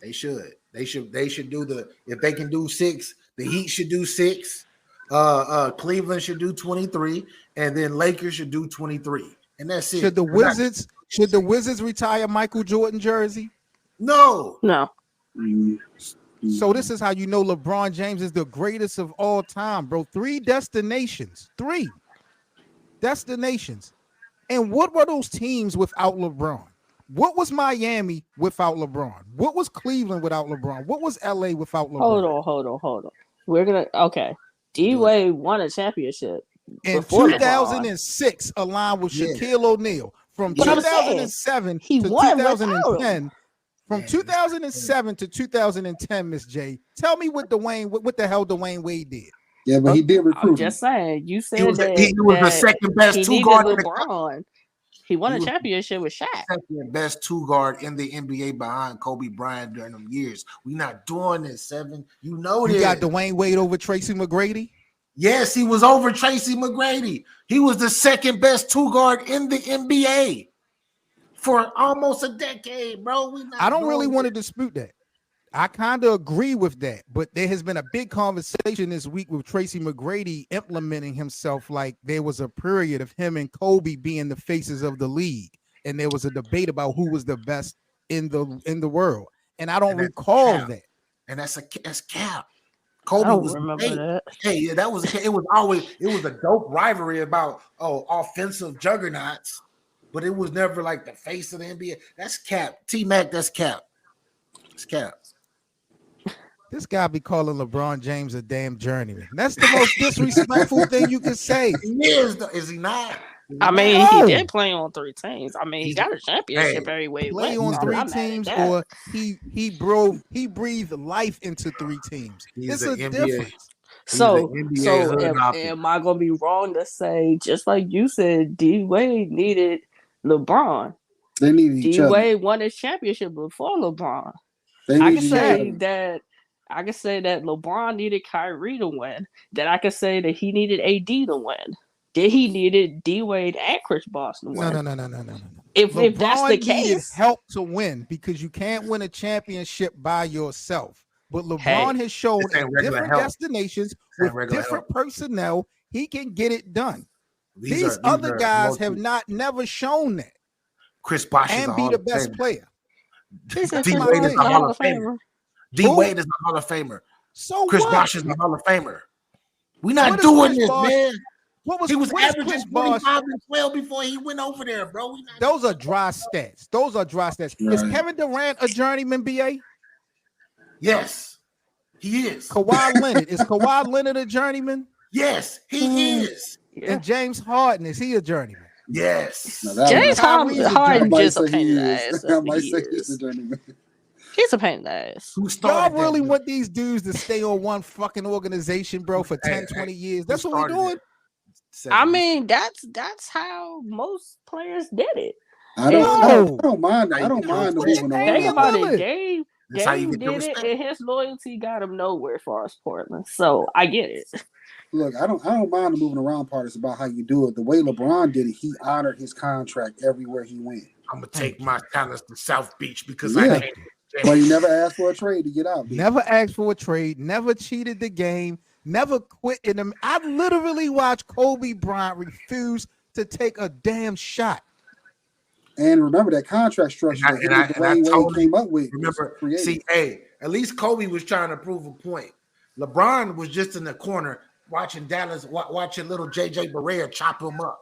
They should. They should do if they can do 6, the Heat should do 6. Cleveland should do 23, and then Lakers should do 23. And that's it. Should the Wizards retire Michael Jordan jersey? No. So this is how you know LeBron James is the greatest of all time, bro. 3 destinations. And what were those teams without LeBron? What was Miami without LeBron? What was Cleveland without LeBron? What was LA without LeBron? Hold on. We're gonna D-Wade won a championship in 2006, aligned with Shaquille O'Neal. From 2007 to 2010. From 2007 to 2010, Miss J. Tell me what the hell Dwayne Wade did. Yeah, but he did recruit. I'm just saying. You said he was the second best 2 guard in LeBron. He won a championship with Shaq. Second best 2 guard in the NBA behind Kobe Bryant during them years. We're not doing this, 7. You know this. You got Dwayne Wade over Tracy McGrady? Yes, he was over Tracy McGrady. He was the second best 2 guard in the NBA for almost a decade, bro. I don't really want to dispute that. I kind of agree with that, but there has been a big conversation this week with Tracy McGrady implementing himself like there was a period of him and Kobe being the faces of the league, and there was a debate about who was the best in the world, and I don't recall that. And that's cap. Kobe was that. Hey, that was it was a dope rivalry about offensive juggernauts, but it was never like the face of the NBA. That's cap. T-Mac, that's cap. It's cap. This guy be calling LeBron James a damn journeyman. That's the most disrespectful thing you can say. He is he not? I mean, he did play on 3 teams. I mean, he got a championship every way. Play on 3 teams, or he breathed life into 3 teams. It's a difference. So am I gonna be wrong to say, just like you said, D-Wade needed LeBron? They needed each other. D-Wade won his championship before LeBron. I can say that LeBron needed Kyrie to win. Then I can say that he needed AD to win. Then he needed D-Wade and Chris Bosh to win. No. If that's the case, help to win, because you can't win a championship by yourself. But LeBron has shown in different destinations with different personnel, he can get it done. These other guys have never shown that. Chris Bosh and be the best player. D-Wade is a Hall of Famer. D-Wade is a Hall of Famer. So Chris Bosh is a Hall of Famer. We're not doing this, man. He was averaging 25 and 12 before he went over there, bro. Those are dry stats. Right. Is Kevin Durant a journeyman, BA? Yes, he is. Kawhi Leonard. Is Kawhi Leonard a journeyman? Yes, he is. And James Harden, is he a journeyman? Yes. James Harden just a pain in the ass. I might say he's a journeyman. He's a pain in the ass. Y'all really want these dudes to stay on one fucking organization, bro, for 10, 20 years? That's what we're doing? I mean, that's how most players did it. I don't mind the moving around. Think about it, Dave did it, and his loyalty got him nowhere for us, Portland. So I get it. Look, I don't mind the moving around part. It's about how you do it. The way LeBron did it, he honored his contract everywhere he went. I'm gonna take my talents to South Beach because I can't. But he never asked for a trade to get out. Never asked for a trade. Never cheated the game. Never quit in them. I literally watched Kobe Bryant refuse to take a damn shot. And remember that contract structure that Dwayne Wade came up with. Remember, at least Kobe was trying to prove a point. LeBron was just in the corner watching Dallas, watching little JJ Barea chop him up.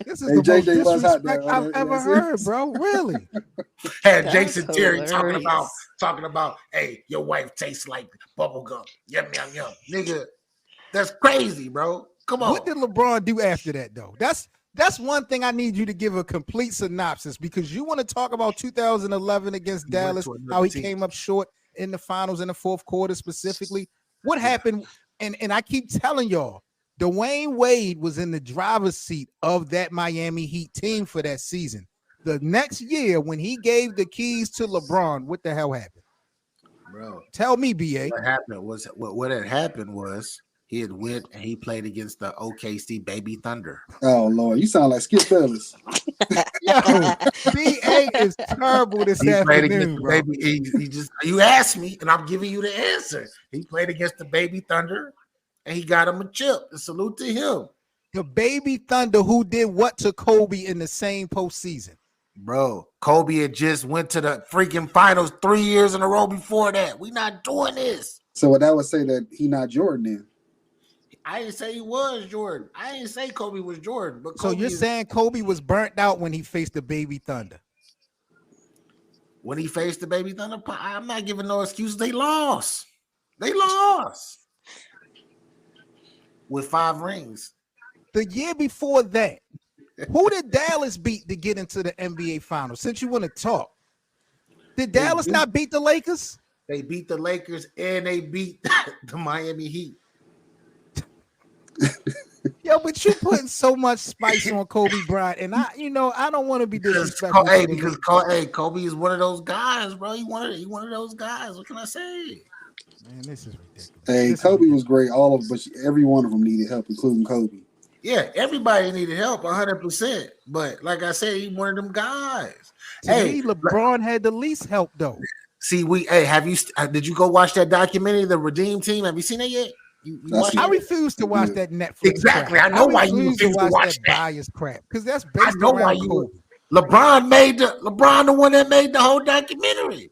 This is most JJ was hot disrespect there, I've man. ever Yes, heard, bro. Really? Had That's Jason Terry hilarious. talking about, hey, your wife tastes like bubble gum. Yum yum yum, nigga. That's crazy, bro. Come What on. did LeBron do after that, though? That's one thing I need you to give a complete synopsis, because you want to talk about 2011 against He went Dallas, to another how he team. came up short in the finals in the fourth quarter specifically. What happened? And I keep telling y'all, Dwayne Wade was in the driver's seat of that Miami Heat team for that season. The next year, when he gave the keys to LeBron, what the hell happened? Bro, Tell me, BA. what happened was what had happened was he had went and he played against the OKC Baby Thunder. Oh Lord, you sound like Skip Bayless. Yo, BA is terrible this He played against afternoon, the bro. baby. He just you asked me, and I'm giving you the answer. He played against the Baby Thunder, and he got him a chip. And salute to him, The Baby Thunder, who did what to Kobe in the same postseason? bro. Kobe had just went to the freaking finals 3 years in a row before that. We not doing this. So what that would say that he not Jordan then. I didn't say he was Jordan. I didn't say Kobe was Jordan. But So Kobe you're is, saying Kobe was burnt out when he faced the Baby Thunder? when he faced the Baby Thunder, I'm not giving no excuses. They lost. They lost with 5 rings. The year before that, who did Dallas beat to get into the NBA Finals? Since you want to talk, did Dallas not beat the Lakers? They beat the Lakers and they beat the Miami Heat. Yo, but you putting so much spice on Kobe Bryant, and I don't want to be disrespectful. Because Kobe is one of those guys, bro. He one of those guys. What can I say? Man, this is ridiculous. Hey, Kobe was great. All of, but every one of them needed help, including Kobe. Yeah, everybody needed help 100%. But like I said, he's one of them guys. To me, LeBron had the least help, though. See, did you go watch that documentary, The Redeem Team? Have you seen it yet? I refuse to watch that Netflix. Exactly. Crap. I know why you refuse to watch that bias crap, because that's based I know around why you. Kobe. LeBron, the one that made the whole documentary.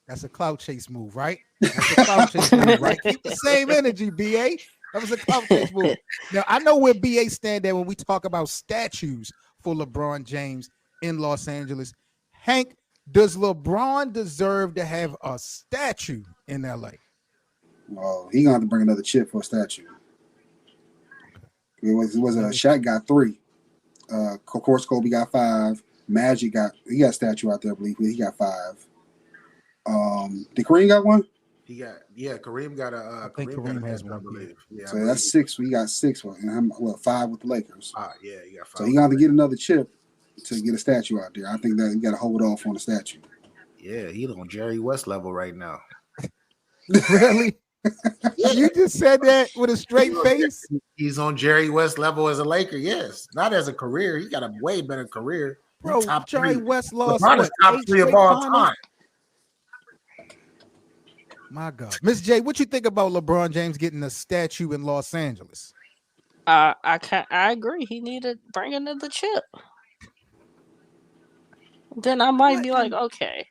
That's a clout chase move, right? That's a clout chase move, right? Keep the same energy, BA. That was a clout chase move. Now, I know where BA stand at when we talk about statues for LeBron James in Los Angeles. Hank, does LeBron deserve to have a statue in LA? Oh, he gonna have to bring another chip for a statue. It was Shaq got 3. Of course, Kobe got 5. Magic got a statue out there, I believe. He got 5. Did Kareem got one? Kareem got a. I think Kareem has one, I believe. Yeah, so that's 6. We got 6 one, and 5 with the Lakers. Yeah, you got 5. So he got to get another chip to get a statue out there. I think that you got to hold off on the statue. Yeah, he's on Jerry West level right now. Really? You just said that with a straight face? He's on Jerry West level as a Laker, yes. Not as a career. He got a way better career. Bro, top Jerry 3. West lost LeBron is top 3 of all time. My God. Miss J, what you think about LeBron James getting a statue in Los Angeles? I agree. He need to bring another chip. Then I might be like, okay.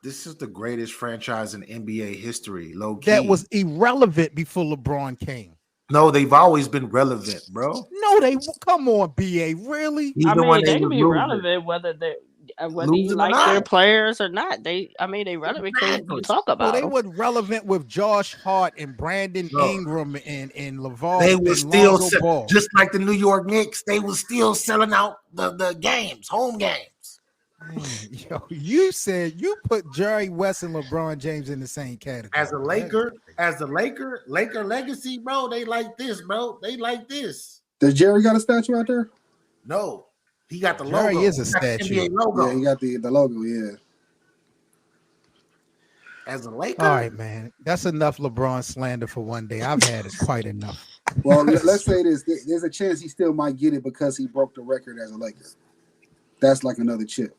This is the greatest franchise in NBA history, low key. That was irrelevant before LeBron came. No, they've always been relevant, bro. No, come on, BA, really? They can be relevant whether you like their players or not. They relevant because you talk about they them. were relevant with Josh Hart and Brandon Ingram and LeVar. They were still just like the New York Knicks. They were still selling out the games, home games. Man, yo, you said you put Jerry West and LeBron James in the same category. As a Laker legacy, bro, they like this, bro. They like this. Does Jerry got a statue out there? No, he got the Jerry logo. Is a statue. NBA logo. Yeah, he got the logo. Yeah. As a Laker. All right, man. That's enough LeBron slander for one day. I've had it quite enough. Well, let's say this. There's a chance he still might get it because he broke the record as a Laker. That's like another chip.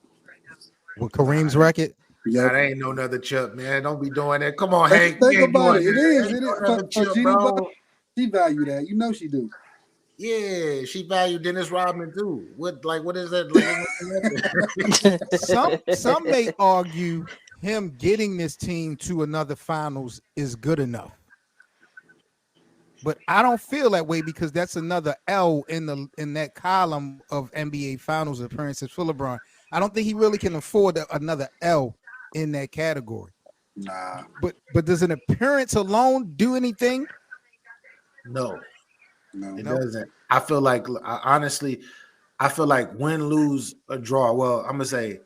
With Kareem's record? Yeah, that ain't no another chip, man. Don't be doing that. Come on, Hank. Think about it. It is. Bro. She value that. You know she do. Yeah, she valued Dennis Rodman too. What is that? Some may argue him getting this team to another finals is good enough. But I don't feel that way because that's another L in that column of NBA Finals appearances for LeBron. I don't think he really can afford another L in that category. Nah. But does an appearance alone do anything? No, No. it No. doesn't. I feel like honestly, I feel like win, lose, or draw. Well, I'm gonna say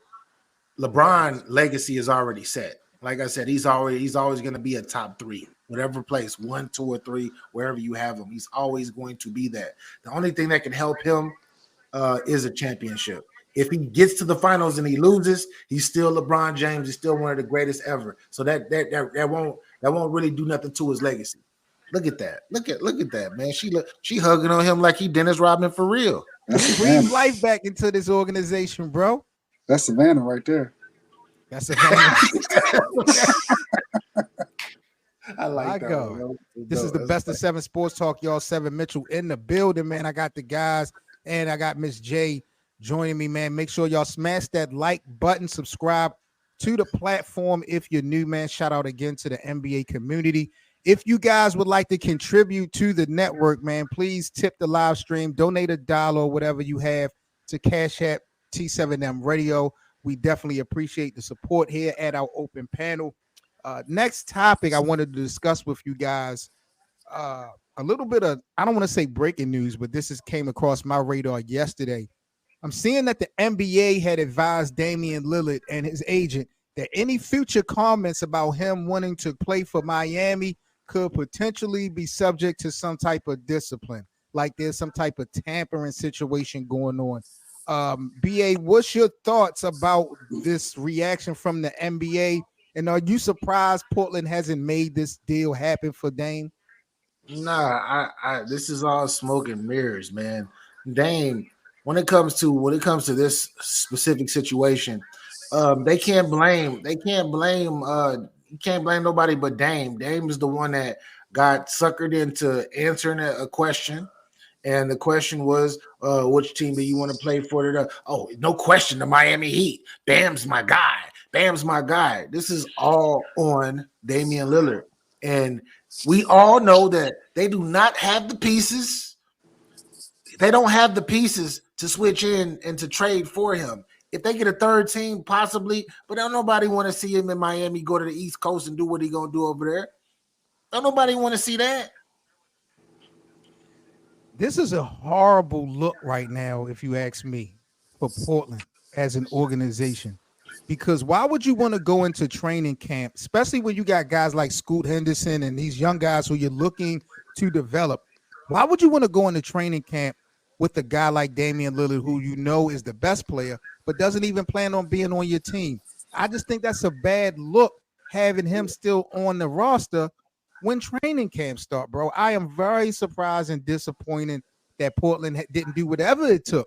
LeBron legacy is already set. Like I said, he's always going to be a top three, whatever place, 1, 2, or 3, wherever you have him. He's always going to be that. The only thing that can help him is a championship. If he gets to the finals and he loses, he's still LeBron James. He's still one of the greatest ever. So that won't really do nothing to his legacy. Look at that. Look at that, man. She hugging on him like he Dennis Rodman for real. That's Breathe Savannah. life back into this organization, bro. That's Savannah right there. That's Savannah. I like that. God. This is the best of 7 Sports Talk, y'all. 7 Mitchell in the building, man. I got the guys and I got Miss J joining me, man. Make sure y'all smash that like button, subscribe to the platform if you're new, man. Shout out again to the NBA community. If you guys would like to contribute to the network, man, please tip the live stream, donate $1 or whatever you have to Cash App T7M Radio. We definitely appreciate the support here at our open panel. Next topic I wanted to discuss with you guys, a little bit of, I don't want to say breaking news, but this came across my radar yesterday. I'm seeing that the NBA had advised Damian Lillard and his agent that any future comments about him wanting to play for Miami could potentially be subject to some type of discipline, like there's some type of tampering situation going on. BA, what's your thoughts about this reaction from the NBA? And are you surprised Portland hasn't made this deal happen for Dame? Nah, I this is all smoke and mirrors, man. Dame, when it comes to this specific situation, you can't blame nobody but Dame. Dame is the one that got suckered into answering a question. And the question was, which team do you want to play for? Oh, no question, the Miami Heat. Bam's my guy. This is all on Damian Lillard. And we all know that they do not have the pieces. They don't have the pieces to switch in and to trade for him. If they get a third team, possibly, but don't nobody want to see him in Miami go to the East Coast and do what he going to do over there. Don't nobody want to see that. This is a horrible look right now, if you ask me, for Portland as an organization. Because why would you want to go into training camp, especially when you got guys like Scoot Henderson and these young guys who you're looking to develop? Why would you want to go into training camp with a guy like Damian Lillard, who you know is the best player, but doesn't even plan on being on your team? I just think that's a bad look, having him still on the roster when training camp start, bro. I am very surprised and disappointed that Portland didn't do whatever it took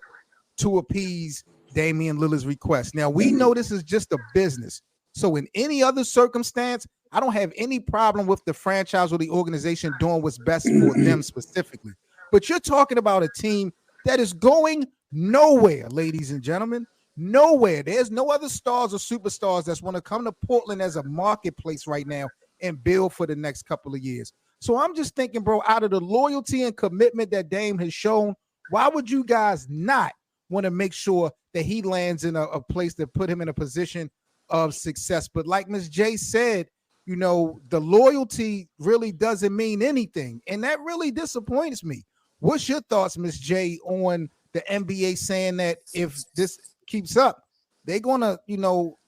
to appease Damian Lillard's request. Now, we know this is just a business. So in any other circumstance, I don't have any problem with the franchise or the organization doing what's best for them specifically. But you're talking about a team that is going nowhere, ladies and gentlemen. Nowhere. There's no other stars or superstars that's want to come to Portland as a marketplace right now and build for the next couple of years. So I'm just thinking, bro, out of the loyalty and commitment that Dame has shown, why would you guys not want to make sure that he lands in a place that put him in a position of success? But like Ms. J said, you know, the loyalty really doesn't mean anything. And that really disappoints me. What's your thoughts, Ms. J, on the NBA saying that if this keeps up, they're going to, you know,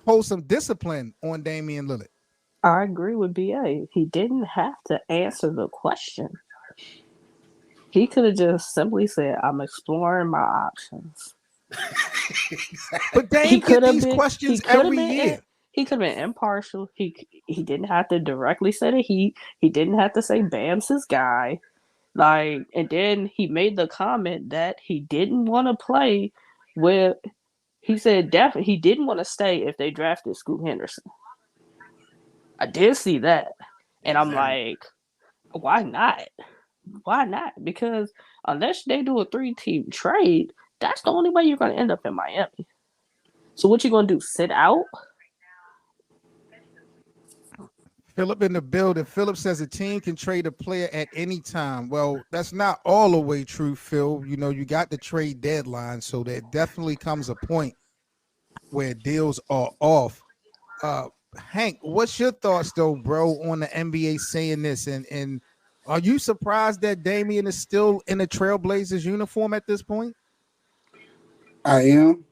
hold some discipline on Damian Lillard? I agree with BA. He didn't have to answer the question. He could have just simply said, I'm exploring my options. But Dame get these questions every year. He could have been impartial. He didn't have to directly say the Heat. He didn't have to say Bam's his guy. Like, and then he made the comment that he didn't want to play with, he said definitely he didn't want to stay if they drafted Scoot Henderson. I did see that. And I'm like, why not? Why not? Because unless they do a 3-team trade, that's the only way you're going to end up in Miami. So what you going to do? Sit out? Philip in the building. Philip says a team can trade a player at any time. Well, that's not all the way true, Phil. You know, you got the trade deadline, so there definitely comes a point where deals are off. Hank, what's your thoughts though, bro, on the NBA saying this? And are you surprised that Damian is still in the Trailblazers uniform at this point? I am.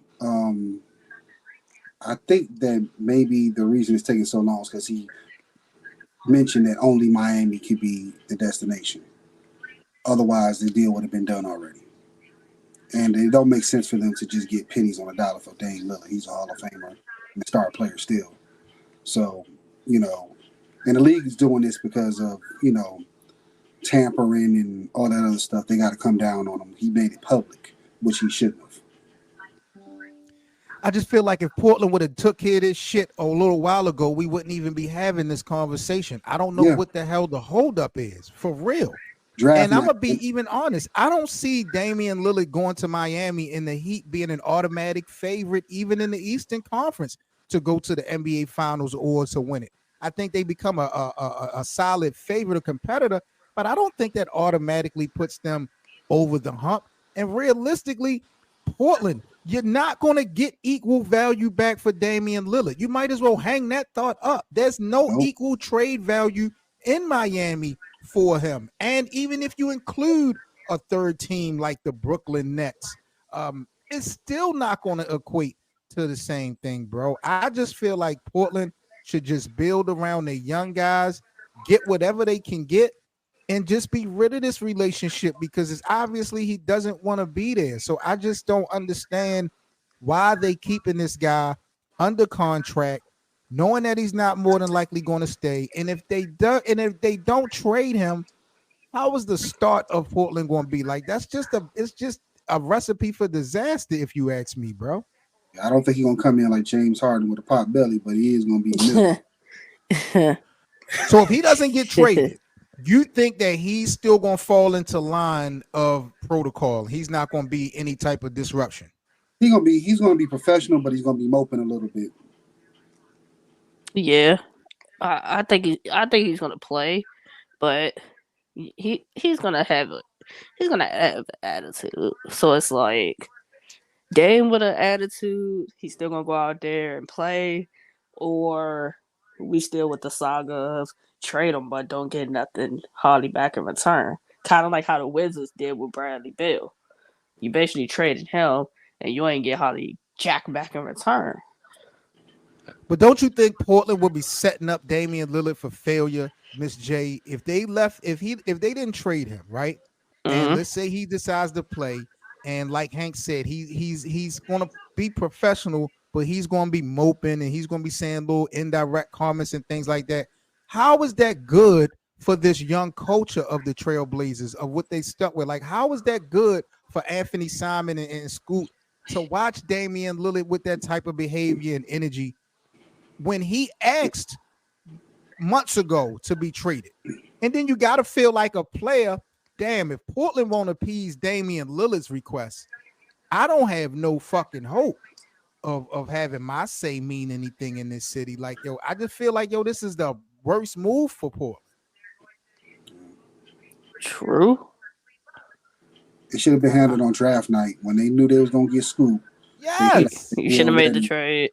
I think that maybe the reason it's taking so long is because he mentioned that only Miami could be the destination. Otherwise, the deal would have been done already. And it don't make sense for them to just get pennies on a dollar for Dame Lillard. He's a Hall of Famer and a star player still. So, you know, and the league is doing this because of, you know, tampering and all that other stuff. They got to come down on him. He made it public, which he shouldn't have. I just feel like if Portland would have took care of this shit a little while ago, we wouldn't even be having this conversation. I don't know what the hell the holdup is, for real. And I'm going to be even honest. I don't see Damian Lillard going to Miami and the Heat being an automatic favorite, even in the Eastern Conference, to go to the NBA Finals or to win it. I think they become a solid favorite or competitor, but I don't think that automatically puts them over the hump. And realistically, Portland, you're not going to get equal value back for Damian Lillard. You might as well hang that thought up. There's no equal trade value in Miami for him. And even if you include a third team like the Brooklyn Nets, it's still not going to equate to the same thing, bro. I just feel like Portland should just build around the young guys, get whatever they can get, and just be rid of this relationship because it's obviously he doesn't want to be there. So I just don't understand why they keeping this guy under contract, knowing that he's not more than likely going to stay. And if they don't trade him, how is the start of Portland going to be? Like it's just a recipe for disaster, if you ask me, bro. I don't think he's gonna come in like James Harden with a pot belly, but he is gonna be miserable. So if he doesn't get traded, you think that he's still going to fall into line of protocol? He's not going to be any type of disruption. He's gonna be professional, but he's gonna be moping a little bit. Yeah, I think he's gonna play, but he's gonna have attitude. So it's like Dame with an attitude, he's still gonna go out there and play, or we still with the saga of trade him but don't get nothing hardly back in return. Kind of like how the Wizards did with Bradley Beal. You basically traded him and you ain't get hardly jack back in return. But don't you think Portland would be setting up Damian Lillard for failure, Miss J, if they didn't trade him, right? Mm-hmm. And let's say he decides to play, and like Hank said, he's gonna be professional, but he's gonna be moping and he's gonna be saying little indirect comments and things like that. How is that good for this young culture of the Trailblazers, of what they stuck with? Like, how is that good for Anthony Simon and Scoot to watch Damian Lillard with that type of behavior and energy when he asked months ago to be traded? And then you got to feel like a player, damn, if Portland won't appease Damian Lillard's request, I don't have no fucking hope of having my say mean anything in this city. Like, yo, I just feel like, yo, this is the worst move for Portland. True. It should have been handled on draft night when they knew they was going to get Scoop. Yes. You should have made the trade.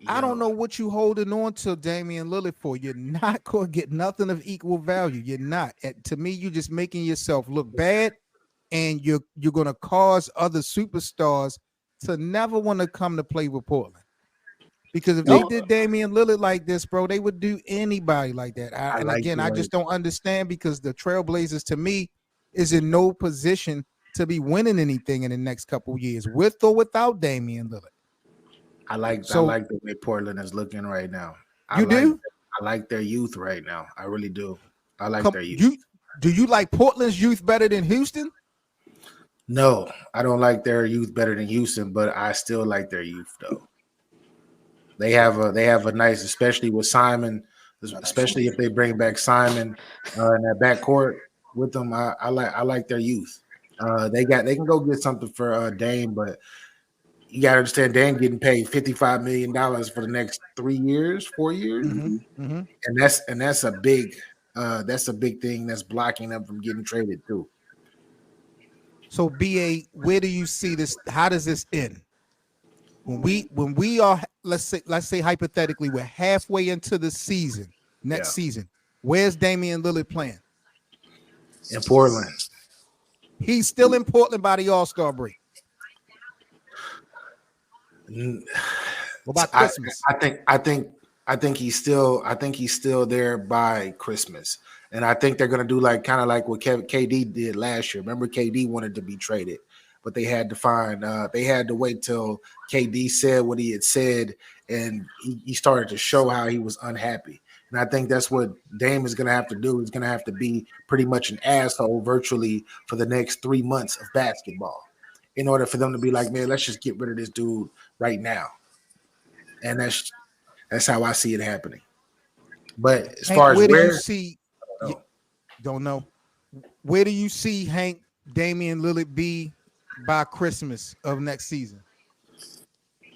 I don't know what you holding on to Damian Lillard for. You're not going to get nothing of equal value. You're not. To me, you're just making yourself look bad, and you're going to cause other superstars to never want to come to play with Portland. Because if they did Damian Lillard like this, bro, they would do anybody like that. I just don't understand, because the Trailblazers, to me, is in no position to be winning anything in the next couple of years, with or without Damian Lillard. I like the way Portland is looking right now. I like their youth right now. I really do. I like their youth. Do you like Portland's youth better than Houston? No, I don't like their youth better than Houston, but I still like their youth though. They have a nice, especially with Simon, especially if they bring back Simon in that backcourt with them. I like their youth. They can go get something for Dame, but you got to understand Dan getting paid $55 million for the next 3 years, 4 years, Mm-hmm. and that's a big thing that's blocking them from getting traded too. So BA, where do you see this? How does this end? When we are, let's say hypothetically, we're halfway into the season, next season. Where's Damian Lillard playing? In Portland. He's still in Portland by the All-Star break. What about Christmas? I think he's still there by Christmas. And I think they're gonna do kind of like what KD did last year. Remember, KD wanted to be traded, but they had to wait till KD said what he had said, and he started to show how he was unhappy. And I think that's what Dame is gonna have to do. He's gonna have to be pretty much an asshole virtually for the next 3 months of basketball, in order for them to be like, man, let's just get rid of this dude right now. And that's how I see it happening. But as far as where do where, you see? Don't know. Where do you see Hank Damian Lillard be by Christmas of next season?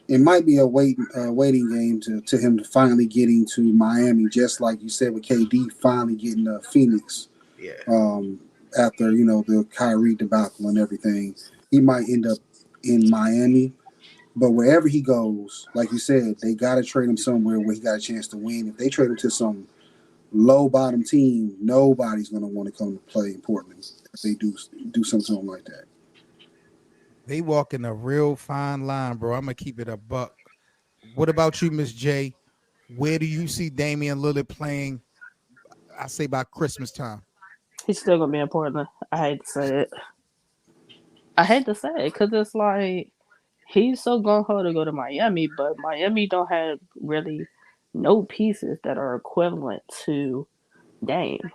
It might be a waiting game to him to finally getting to Miami, just like you said with KD finally getting to Phoenix. Yeah. After the Kyrie debacle and everything, he might end up in Miami. But wherever he goes, like you said, they got to trade him somewhere where he got a chance to win. If they trade him to some low bottom team, nobody's going to want to come to play in Portland if they do something to him like that. They walking a real fine line, bro. I'm gonna keep it a buck. What about you, Miss J? Where do you see Damian Lillard playing? I say by Christmas time. He's still gonna be in Portland. I hate to say it because it's like he's so gung-ho to go to Miami, but Miami don't have really no pieces that are equivalent to Dame.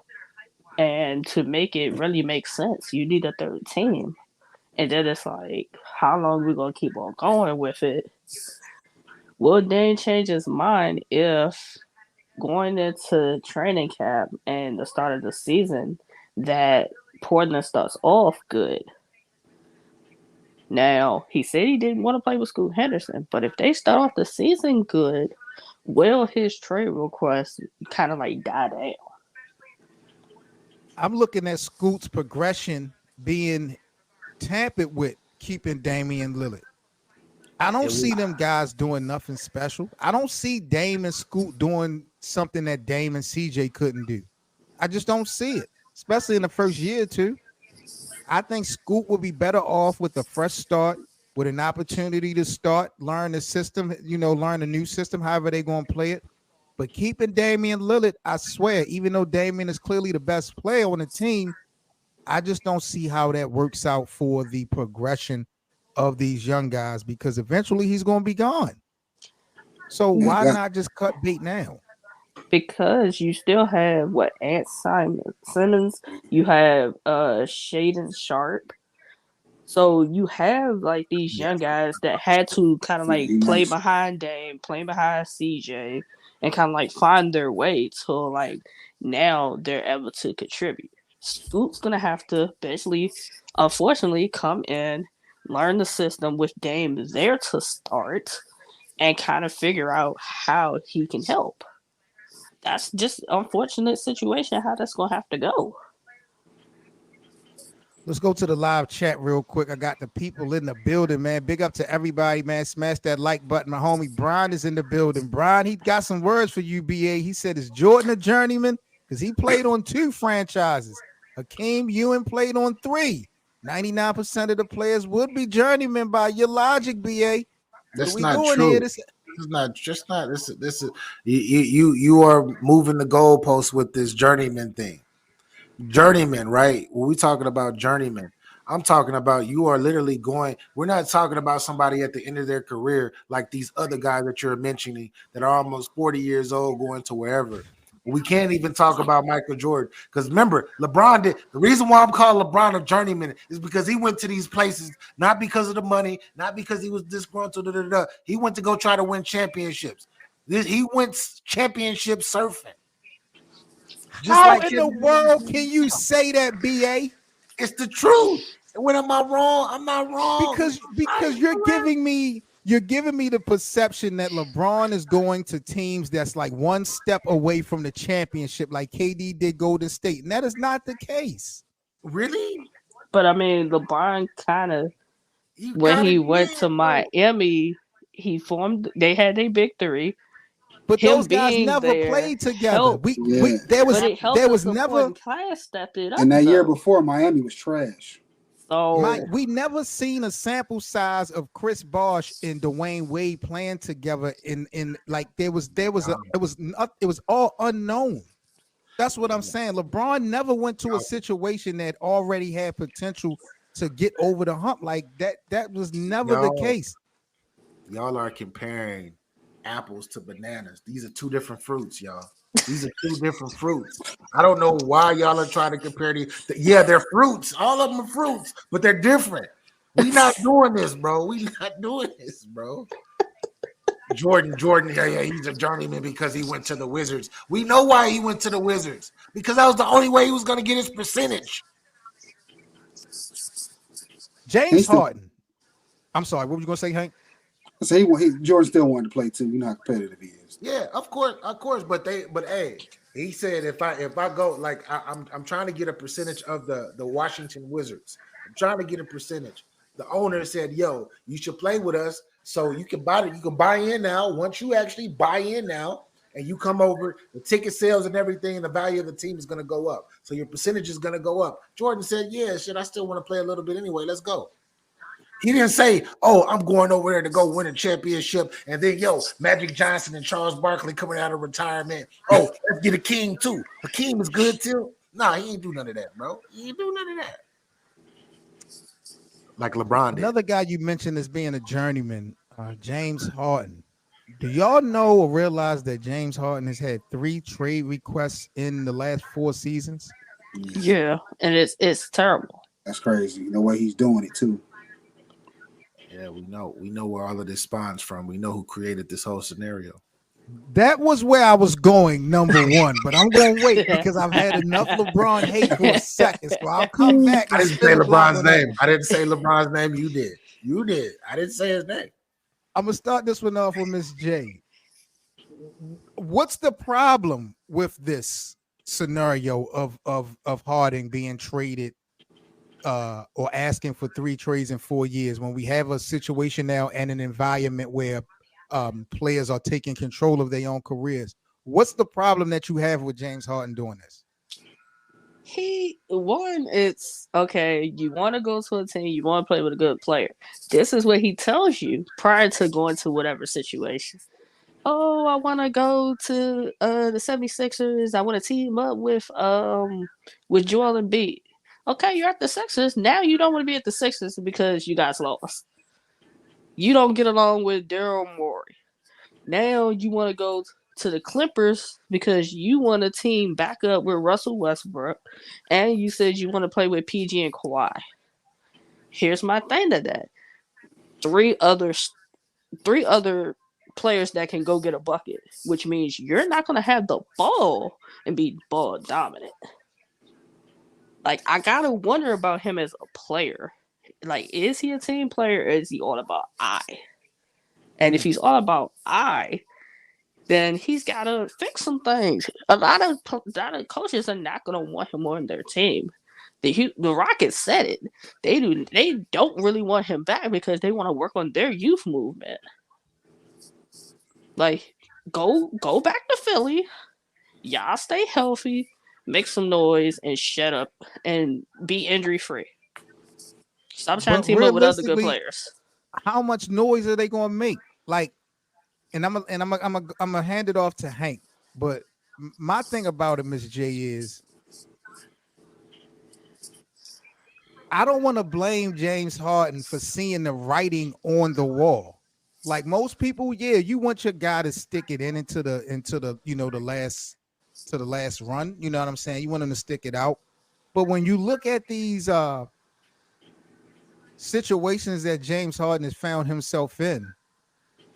And to make it really make sense, you need a third team. And then it's like, how long are we going to keep on going with it? Will Dame change his mind if going into training camp and the start of the season that Portland starts off good? Now, he said he didn't want to play with Scoot Henderson, but if they start off the season good, will his trade request kind of like die down? I'm looking at Scoot's progression being tampered with, keeping Damian Lillard. I don't see them guys doing nothing special. I don't see Dame and Scoot doing something that Dame and CJ couldn't do. I just don't see it, especially in the first year or two. I think Scoot would be better off with a fresh start, with an opportunity to start, learn the system, learn a new system, however they're going to play it. But keeping Damian Lillard, I swear, even though Damian is clearly the best player on the team, I just don't see how that works out for the progression of these young guys, because eventually he's going to be gone. So why not just cut bait now? Because you still have Ant Simmons, you have Shaden Sharp. So you have like these young guys that had to kind of like play behind Dame, play behind CJ, and kind of like find their way to like now they're able to contribute. Scoot's gonna have to basically, unfortunately, come in, learn the system with Dame there to start, and kind of figure out how he can help. That's just unfortunate situation how that's gonna have to go. Let's go to the live chat real quick. I got the people in the building, man. Big up to everybody, man. Smash that like button. My homie Brian is in the building. Brian, he got some words for you, BA. He said, is Jordan a journeyman? Because he played on 2 franchises. Hakeem Ewing played on 3. 99% of the players would be journeymen by your logic, BA. That's not true. This is you are moving the goalposts with this journeyman thing. Journeyman, right? When we talking about journeyman, I'm talking about you are literally going. We're not talking about somebody at the end of their career like these other guys that you're mentioning that are almost 40 years old going to wherever. We can't even talk about Michael Jordan because remember, LeBron did. The reason why I'm calling LeBron a journeyman is because he went to these places not because of the money, not because he was disgruntled. He went to go try to win championships. He went championship surfing. How in the world can you say that, BA? It's the truth. When am I wrong? I'm not wrong. Because you're giving me you're giving me the perception that LeBron is going to teams that's like one step away from the championship, like KD did Golden State, and that is not the case. Really? But I mean, LeBron kind of You when kind of he went did, to bro. Miami, he formed. They had a big three. But Him those guys being never there played together. helped, Yeah. but it helped there the was never supporting class stepped it up And that year though. before, Miami was trash. So we never seen a sample size of Chris Bosh and Dwayne Wade playing together in like it was all unknown. That's what I'm saying. LeBron never went to a situation that already had potential to get over the hump like that. That was never the case. Y'all are comparing apples to bananas. These are two different fruits, y'all. These are two different fruits. I don't know why y'all are trying to compare these. Yeah, they're fruits. All of them are fruits, but they're different. We not doing this, bro. We not doing this, bro. Jordan, yeah, he's a journeyman because he went to the Wizards. We know why he went to the Wizards, because that was the only way he was going to get his percentage. James Harden. I'm sorry, what were you going to say, Hank? I say Jordan still wanted to play too. You know how competitive he is. Yeah, of course. But hey, he said if I go, like I'm trying to get a percentage of the Washington Wizards. I'm trying to get a percentage. The owner said, "Yo, you should play with us, so you can buy it. You can buy in now. Once you actually buy in now, and you come over, the ticket sales and everything, and the value of the team is going to go up. So your percentage is going to go up." Jordan said, "Yeah, shit, I still want to play a little bit anyway. Let's go." He didn't say, "Oh, I'm going over there to go win a championship," and then, Magic Johnson and Charles Barkley coming out of retirement. Oh, let's get Hakeem too. Hakeem is good too. Nah, he ain't do none of that, bro. He ain't do none of that. Like LeBron did. Another guy you mentioned as being a journeyman, James Harden. Do y'all know or realize that James Harden has had 3 trade requests in the last 4 seasons? Yeah, and it's terrible. That's crazy. The way he's doing it too. Yeah, we know where all of this spawns from. We know who created this whole scenario. That was where I was going, number one, but I'm going to wait because I've had enough LeBron hate for a second, so I'll come back. I didn't say LeBron's name. I didn't say LeBron's name. You did. You did. I didn't say his name. I'm going to start this one off with Miss J. What's the problem with this scenario of Harden being traded or asking for 3 trades in 4 years when we have a situation now and an environment where players are taking control of their own careers? What's the problem that you have with James Harden doing this? It's okay. You want to go to a team, you want to play with a good player. This is what he tells you prior to going to whatever situation. Oh, I want to go to the 76ers. I want to team up with Joel Embiid. Okay, you're at the Sixers. Now you don't want to be at the Sixers because you guys lost. You don't get along with Daryl Morey. Now you want to go to the Clippers because you want to team back up with Russell Westbrook, and you said you want to play with PG and Kawhi. Here's my thing to that: three other players that can go get a bucket, which means you're not going to have the ball and be ball dominant. Like, I gotta wonder about him as a player. Like, is he a team player or is he all about I? And if he's all about I, then he's got to fix some things. A lot of coaches are not going to want him on their team. The Rockets said it. They don't really want him back because they want to work on their youth movement. Like, go back to Philly. Y'all stay healthy, make some noise, and shut up and be injury free. Stop trying to team up with other good players. How much noise are they going to make? Like, and I'm gonna hand it off to Hank. But my thing about it, Miss J, is I don't want to blame James Harden for seeing the writing on the wall. Like most people, yeah, you want your guy to stick it into the the last run. You know what I'm saying? You want him to stick it out. But when you look at these situations that James Harden has found himself in,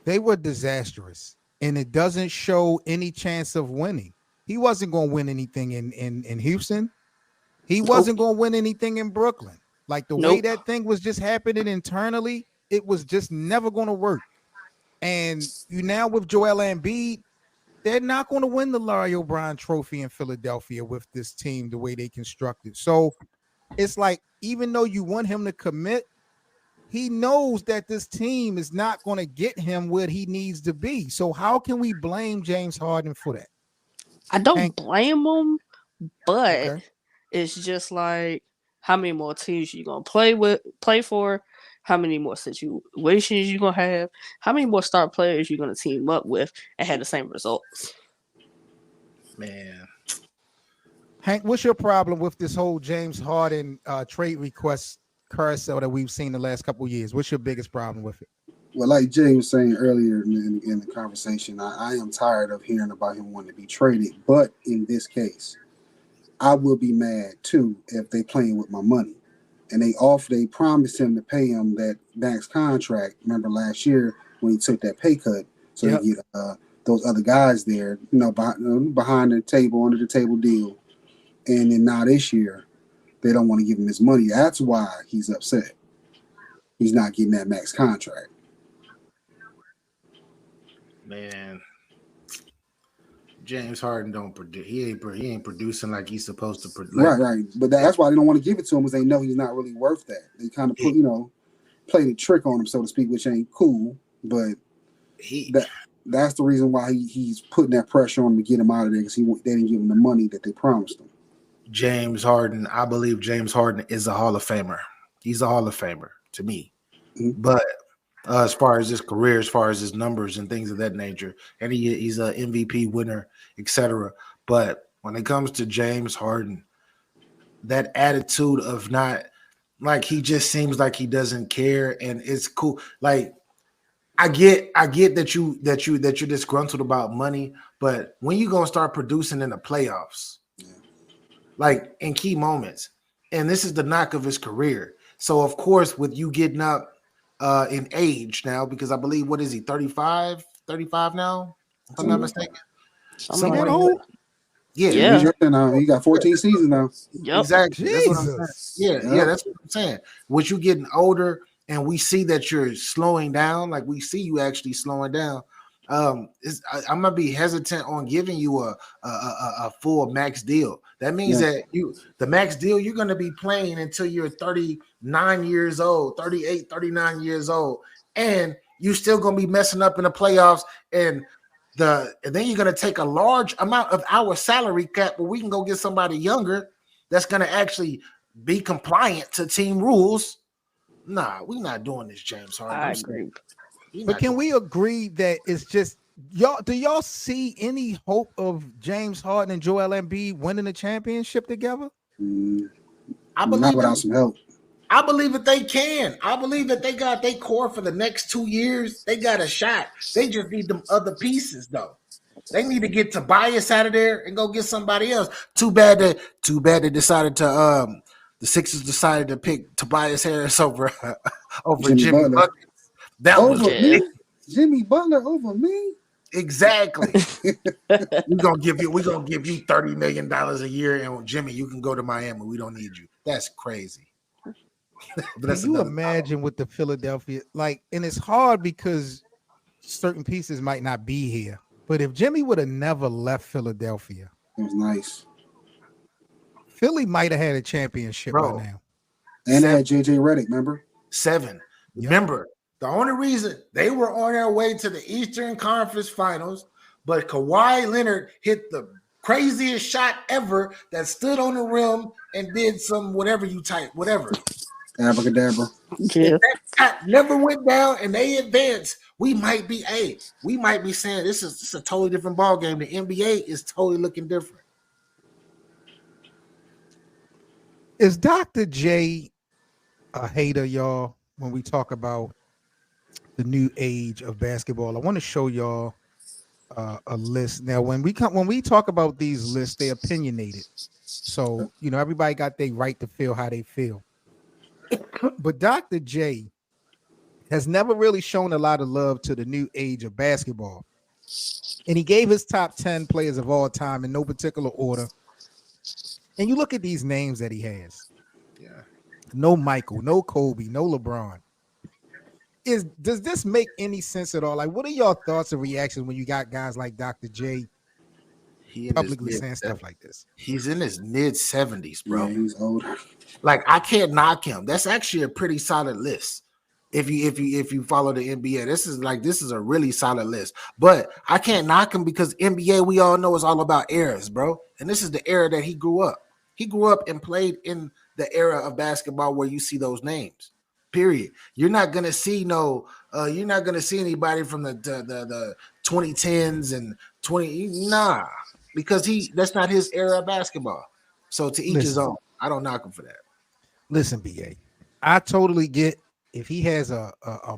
they were disastrous, and it doesn't show any chance of winning. He wasn't going to win anything in Houston. He wasn't going to win anything in Brooklyn. Like the way that thing was just happening internally, it was just never going to work. And you now with Joel Embiid, they're not going to win the Larry O'Brien Trophy in Philadelphia with this team the way they constructed. So it's like, even though you want him to commit, he knows that this team is not going to get him where he needs to be. So how can we blame James Harden for that? I don't Hank? blame him, but Okay. it's just like, how many more teams you gonna play for? How many more situations you gonna have? How many more star players you gonna team up with and have the same results? Man, Hank, what's your problem with this whole James Harden trade request carousel that we've seen the last couple of years? What's your biggest problem with it? Well, like Jay was saying earlier in the conversation, I am tired of hearing about him wanting to be traded. But in this case, I will be mad too if they playing with my money. And they promised him to pay him that max contract. Remember last year when he took that pay cut, so Yep. they get those other guys there, behind the table, under the table deal. And then now this year, they don't want to give him his money. That's why he's upset. He's not getting that max contract. man. James Harden don't produce. He ain't producing like he's supposed to produce. Right. But that's why they don't want to give it to him, because they know he's not really worth that. They kind of play the trick on him, so to speak, which ain't cool. But that's the reason why he's putting that pressure on him to get him out of there, because they didn't give him the money that they promised him. James Harden, I believe James Harden is a Hall of Famer. He's a Hall of Famer to me. Mm-hmm. But as far as his career, as far as his numbers and things of that nature, and he's an MVP winner, etc. But when it comes to James Harden, that attitude of not, like, he just seems like he doesn't care, and it's cool. Like, I get that you're disgruntled about money, but when you gonna start producing in the playoffs, like in key moments, and this is the knock of his career. So of course, with you getting up in age now, because I believe, what is he, 35 now, if I'm not mistaken. Somewhere old? Yeah. He's right now. He got 14 seasons now. Yep. Exactly. That's what I'm Jesus. saying. Yeah, that's what I'm saying. With you getting older, and we see that you're slowing down, like we see you actually slowing down. I'm gonna be hesitant on giving you a full max deal. That means that the max deal, you're gonna be playing until you're 39 years old, 38, 39 years old, and you're still gonna be messing up in the playoffs, and then you're gonna take a large amount of our salary cap, but we can go get somebody younger that's gonna actually be compliant to team rules. Nah, we're not doing this, James Harden. I agree. But can we agree that it's just y'all? Do y'all see any hope of James Harden and Joel Embiid winning the championship together? I believe not without some help. I believe that they can. I believe that they got their core for the next 2 years. They got a shot. They just need them other pieces, though. They need to get Tobias out of there and go get somebody else. Too bad they decided to the Sixers decided to pick Tobias Harris over Jimmy Butler. That was me. Jimmy Butler over me. Exactly. we're gonna give you $30 million a year, and Jimmy, you can go to Miami. We don't need you. That's crazy. Can you imagine with the Philadelphia, and it's hard because certain pieces might not be here. But if Jimmy would have never left Philadelphia, it was nice. Philly might have had a championship by now. And they had JJ Redick, remember? 7. Yep. Remember, the only reason they were on their way to the Eastern Conference Finals, but Kawhi Leonard hit the craziest shot ever that stood on the rim and did some whatever. Abracadabra. Yeah. If that shot never went down and they advanced, we might be saying this is a totally different ball game. The NBA is totally looking different. Is Dr. J a hater, y'all, when we talk about the new age of basketball? I want to show y'all a list. Now, when we talk about these lists, they're opinionated. So, everybody got their right to feel how they feel. But Dr. J has never really shown a lot of love to the new age of basketball. And he gave his top 10 players of all time in no particular order. And you look at these names that he has. Yeah. No Michael, no Kobe, no LeBron. does this make any sense at all? Like, what are your thoughts and reactions when you got guys like Dr. J publicly saying stuff like this? He's in his mid 70s, bro. Yeah, he's older. Like, I can't knock him. That's actually a pretty solid list. If you follow the NBA, this is a really solid list. But I can't knock him because NBA, we all know, is all about eras, bro. And this is the era that he grew up. He grew up and played in the era of basketball where you see those names. Period. You're not gonna see anybody from the 2010s and 20 because that's not his era of basketball. So to each his own. I don't knock him for that. Listen, BA, I totally get if he has a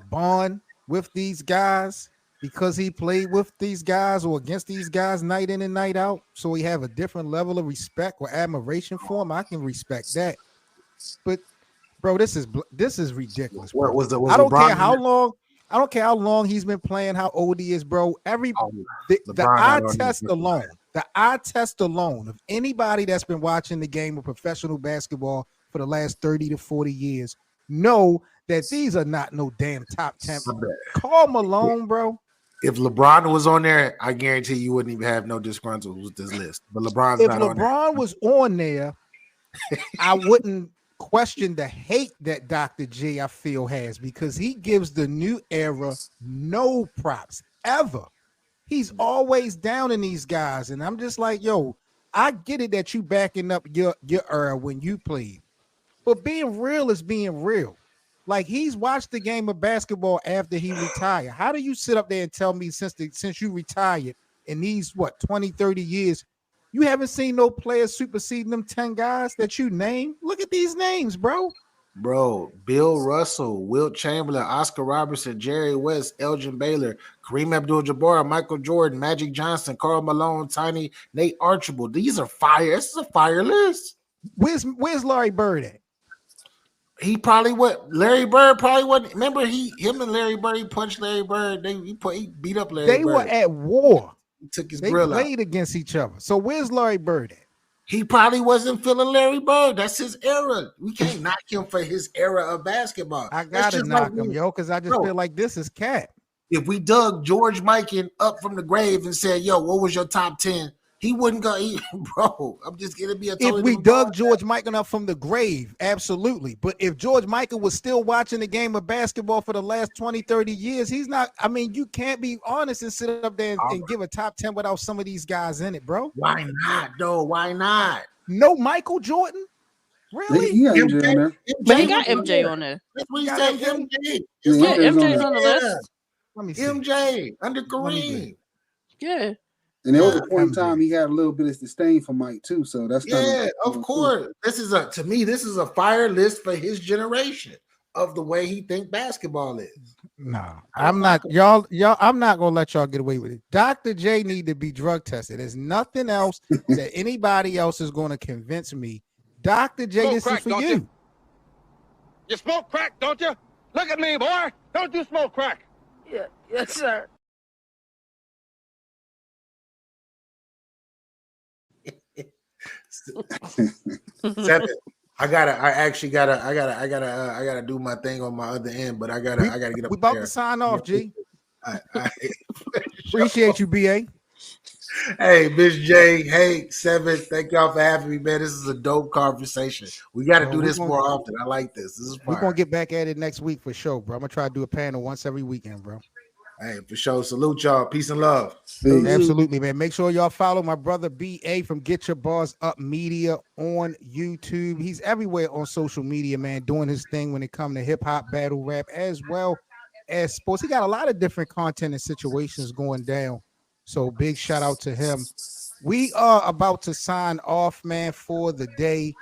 bond with these guys because he played with these guys or against these guys night in and night out, so we have a different level of respect or admiration for him. I can respect that. But bro, this is ridiculous. Bro. I don't care how long. I don't care how long he's been playing, how old he is, bro. The eye test alone of anybody that's been watching the game of professional basketball for the last 30 to 40 years know that these are not no damn top 10. Call Malone, bro. If LeBron was on there, I guarantee you wouldn't even have no disgruntled with this list. But LeBron's not on there. If LeBron was on there, I wouldn't question the hate that Dr. J, I feel, has because he gives the new era no props ever. He's always down in these guys. And I'm just like, yo, I get it that you backing up your era when you played. But being real is being real. Like, he's watched the game of basketball after he retired. How do you sit up there and tell me since you retired in these, 20, 30 years, you haven't seen no players superseding them 10 guys that you named? Look at these names, bro. Bro, Bill Russell, Wilt Chamberlain, Oscar Robertson, Jerry West, Elgin Baylor, Kareem Abdul-Jabbar, Michael Jordan, Magic Johnson, Karl Malone, Tiny, Nate Archibald. These are fire. This is a fire list. Where's Larry Bird at? He probably Larry Bird probably wasn't. Remember, him and Larry Bird, he punched Larry Bird. He beat up Larry Bird. They were at war. He took his grill out. They played against each other. So where's Larry Bird at? He probably wasn't feeling Larry Bird. That's his era. We can't knock him for his era of basketball. I gotta knock him, yo, because I just feel like this is cat. If we dug George Mikan up from the grave and said, yo, what was your top 10? He wouldn't go, bro. I'm just gonna be a totally. If we dug George Mikan up from the grave, absolutely. But if George Mikan was still watching the game of basketball for the last 20, 30 years, he's not. I mean, you can't be honest and sit up there and give a top 10 without some of these guys in it, bro. Why not, though? Why not? No Michael Jordan? Really? He got MJ on there. But he got MJ on there. That's what he said, MJ. Yeah, MJ's on the list. Let me see. MJ under Kareem. Yeah. And there was a point in time he had a little bit of disdain for Mike too, so that's of course. This is a fire list for his generation of the way he think basketball is. No, I'm not. Y'all. I'm not gonna let y'all get away with it. Dr. J need to be drug tested. There's nothing else that anybody else is going to convince me. Dr. J, this is for you. You smoke crack, don't you? Look at me, boy. Don't you smoke crack? Yeah, yes, sir. Seven. I gotta do my thing on my other end, but I gotta get up. We about to sign off, G. Appreciate you, BA. Hey, Miss J. Hey, Seven. Thank y'all for having me, man. This is a dope conversation. We got to do this more often. I like this. This is fire. We're gonna get back at it next week for sure, bro. I'm gonna try to do a panel once every weekend, bro. Hey, for sure. Salute y'all. Peace and love. Peace. Absolutely, man. Make sure y'all follow my brother BA from Get Your Bars Up Media on YouTube. He's everywhere on social media, man, doing his thing when it comes to hip hop, battle rap, as well as sports. He got a lot of different content and situations going down. So big shout out to him. We are about to sign off, man, for the day.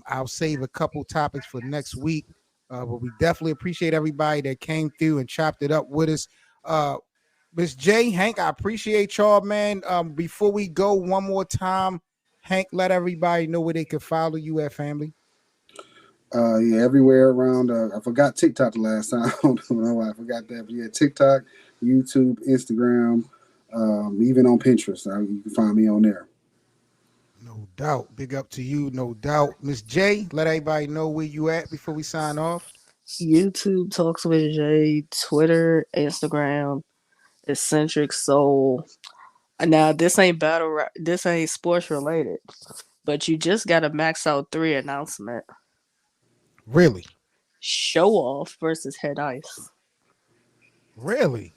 I'll save a couple topics for next week, but we definitely appreciate everybody that came through and chopped it up with us. Miss J, Hank, I appreciate y'all, man. Before we go, one more time, Hank, let everybody know where they can follow you at, family. Yeah, everywhere around. I forgot TikTok the last time. I don't know why I forgot that, but yeah, TikTok, YouTube, Instagram, even on Pinterest. You can find me on there. No doubt. Big up to you, no doubt. Miss J, let everybody know where you at before we sign off. YouTube Talks with Jay, Twitter, Instagram, Eccentric Soul. Now this ain't this ain't sports related, but you just got a Max Out 3 announcement. Really? Show Off versus Head Ice. Really?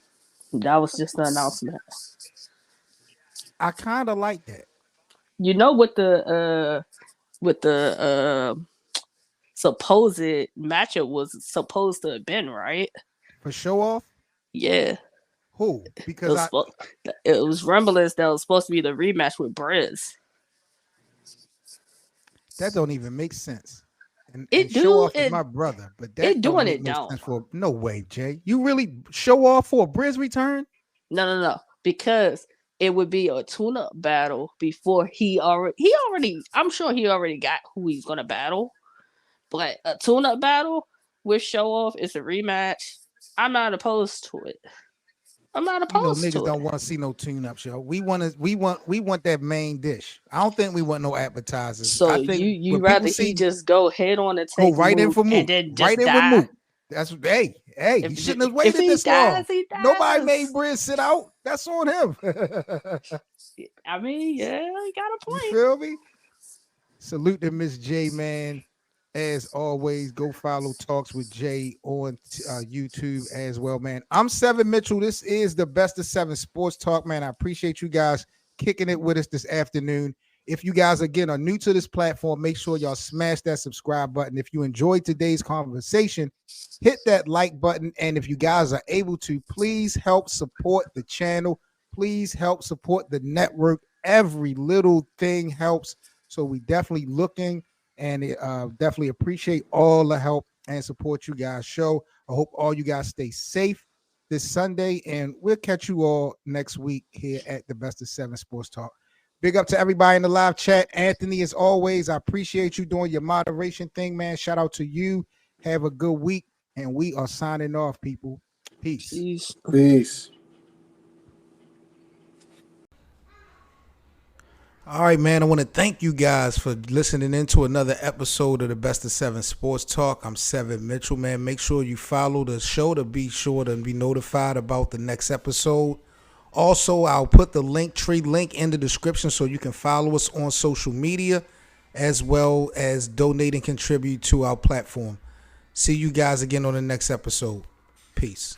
That was just the announcement. I kind of like that. You know what the supposed matchup was supposed to have been, right? For Show Off? Yeah. Who? Because it was rumblings that was supposed to be the rematch with Briz. That don't even make sense. And It Show Off do is it. my brother, but It that don't doing make it no don't. sense for no way, Jay. You really Show Off for a Briz return? No. Because it would be a tune-up battle before he already. I'm sure he already got who he's gonna battle, but a tune-up battle with Show Off is a rematch. I'm not opposed to it. I'm not You know, opposed niggas to don't it. want to see no tune-up show. We want that main dish. I don't think we want no appetizers. So I think you when people rather he see just go head on and go take right in Mook for and Mook, then right just in with die? Mook. That's hey, he shouldn't have If waited he this long. dies, he Nobody dies. made Briz sit out. That's on him. I mean, yeah, he got a You point. feel me? Salute to Miss J, man. As always, go follow Talks with Jay on YouTube as well, man. I'm Seven Mitchell. This is the Best of Seven Sports Talk, man. I appreciate you guys kicking it with us this afternoon. If you guys, again, are new to this platform, make sure y'all smash that subscribe button. If you enjoyed today's conversation, hit that like button. And if you guys are able to, please help support the channel. Please help support the network. Every little thing helps. So we definitely looking and definitely appreciate all the help and support you guys show. I hope all you guys stay safe this Sunday, and we'll catch you all next week here at the Best of Seven Sports Talk. Big up to everybody in the live chat. Anthony, as always, I appreciate you doing your moderation thing, man. Shout out to you. Have a good week, and we are signing off, people. Peace. Peace. All right, man. I want to thank you guys for listening into another episode of the Best of Seven Sports Talk. I'm Seven Mitchell, man. Make sure you follow the show to be sure to be notified about the next episode. Also, I'll put the Linktree link in the description so you can follow us on social media as well as donate and contribute to our platform. See you guys again on the next episode. Peace.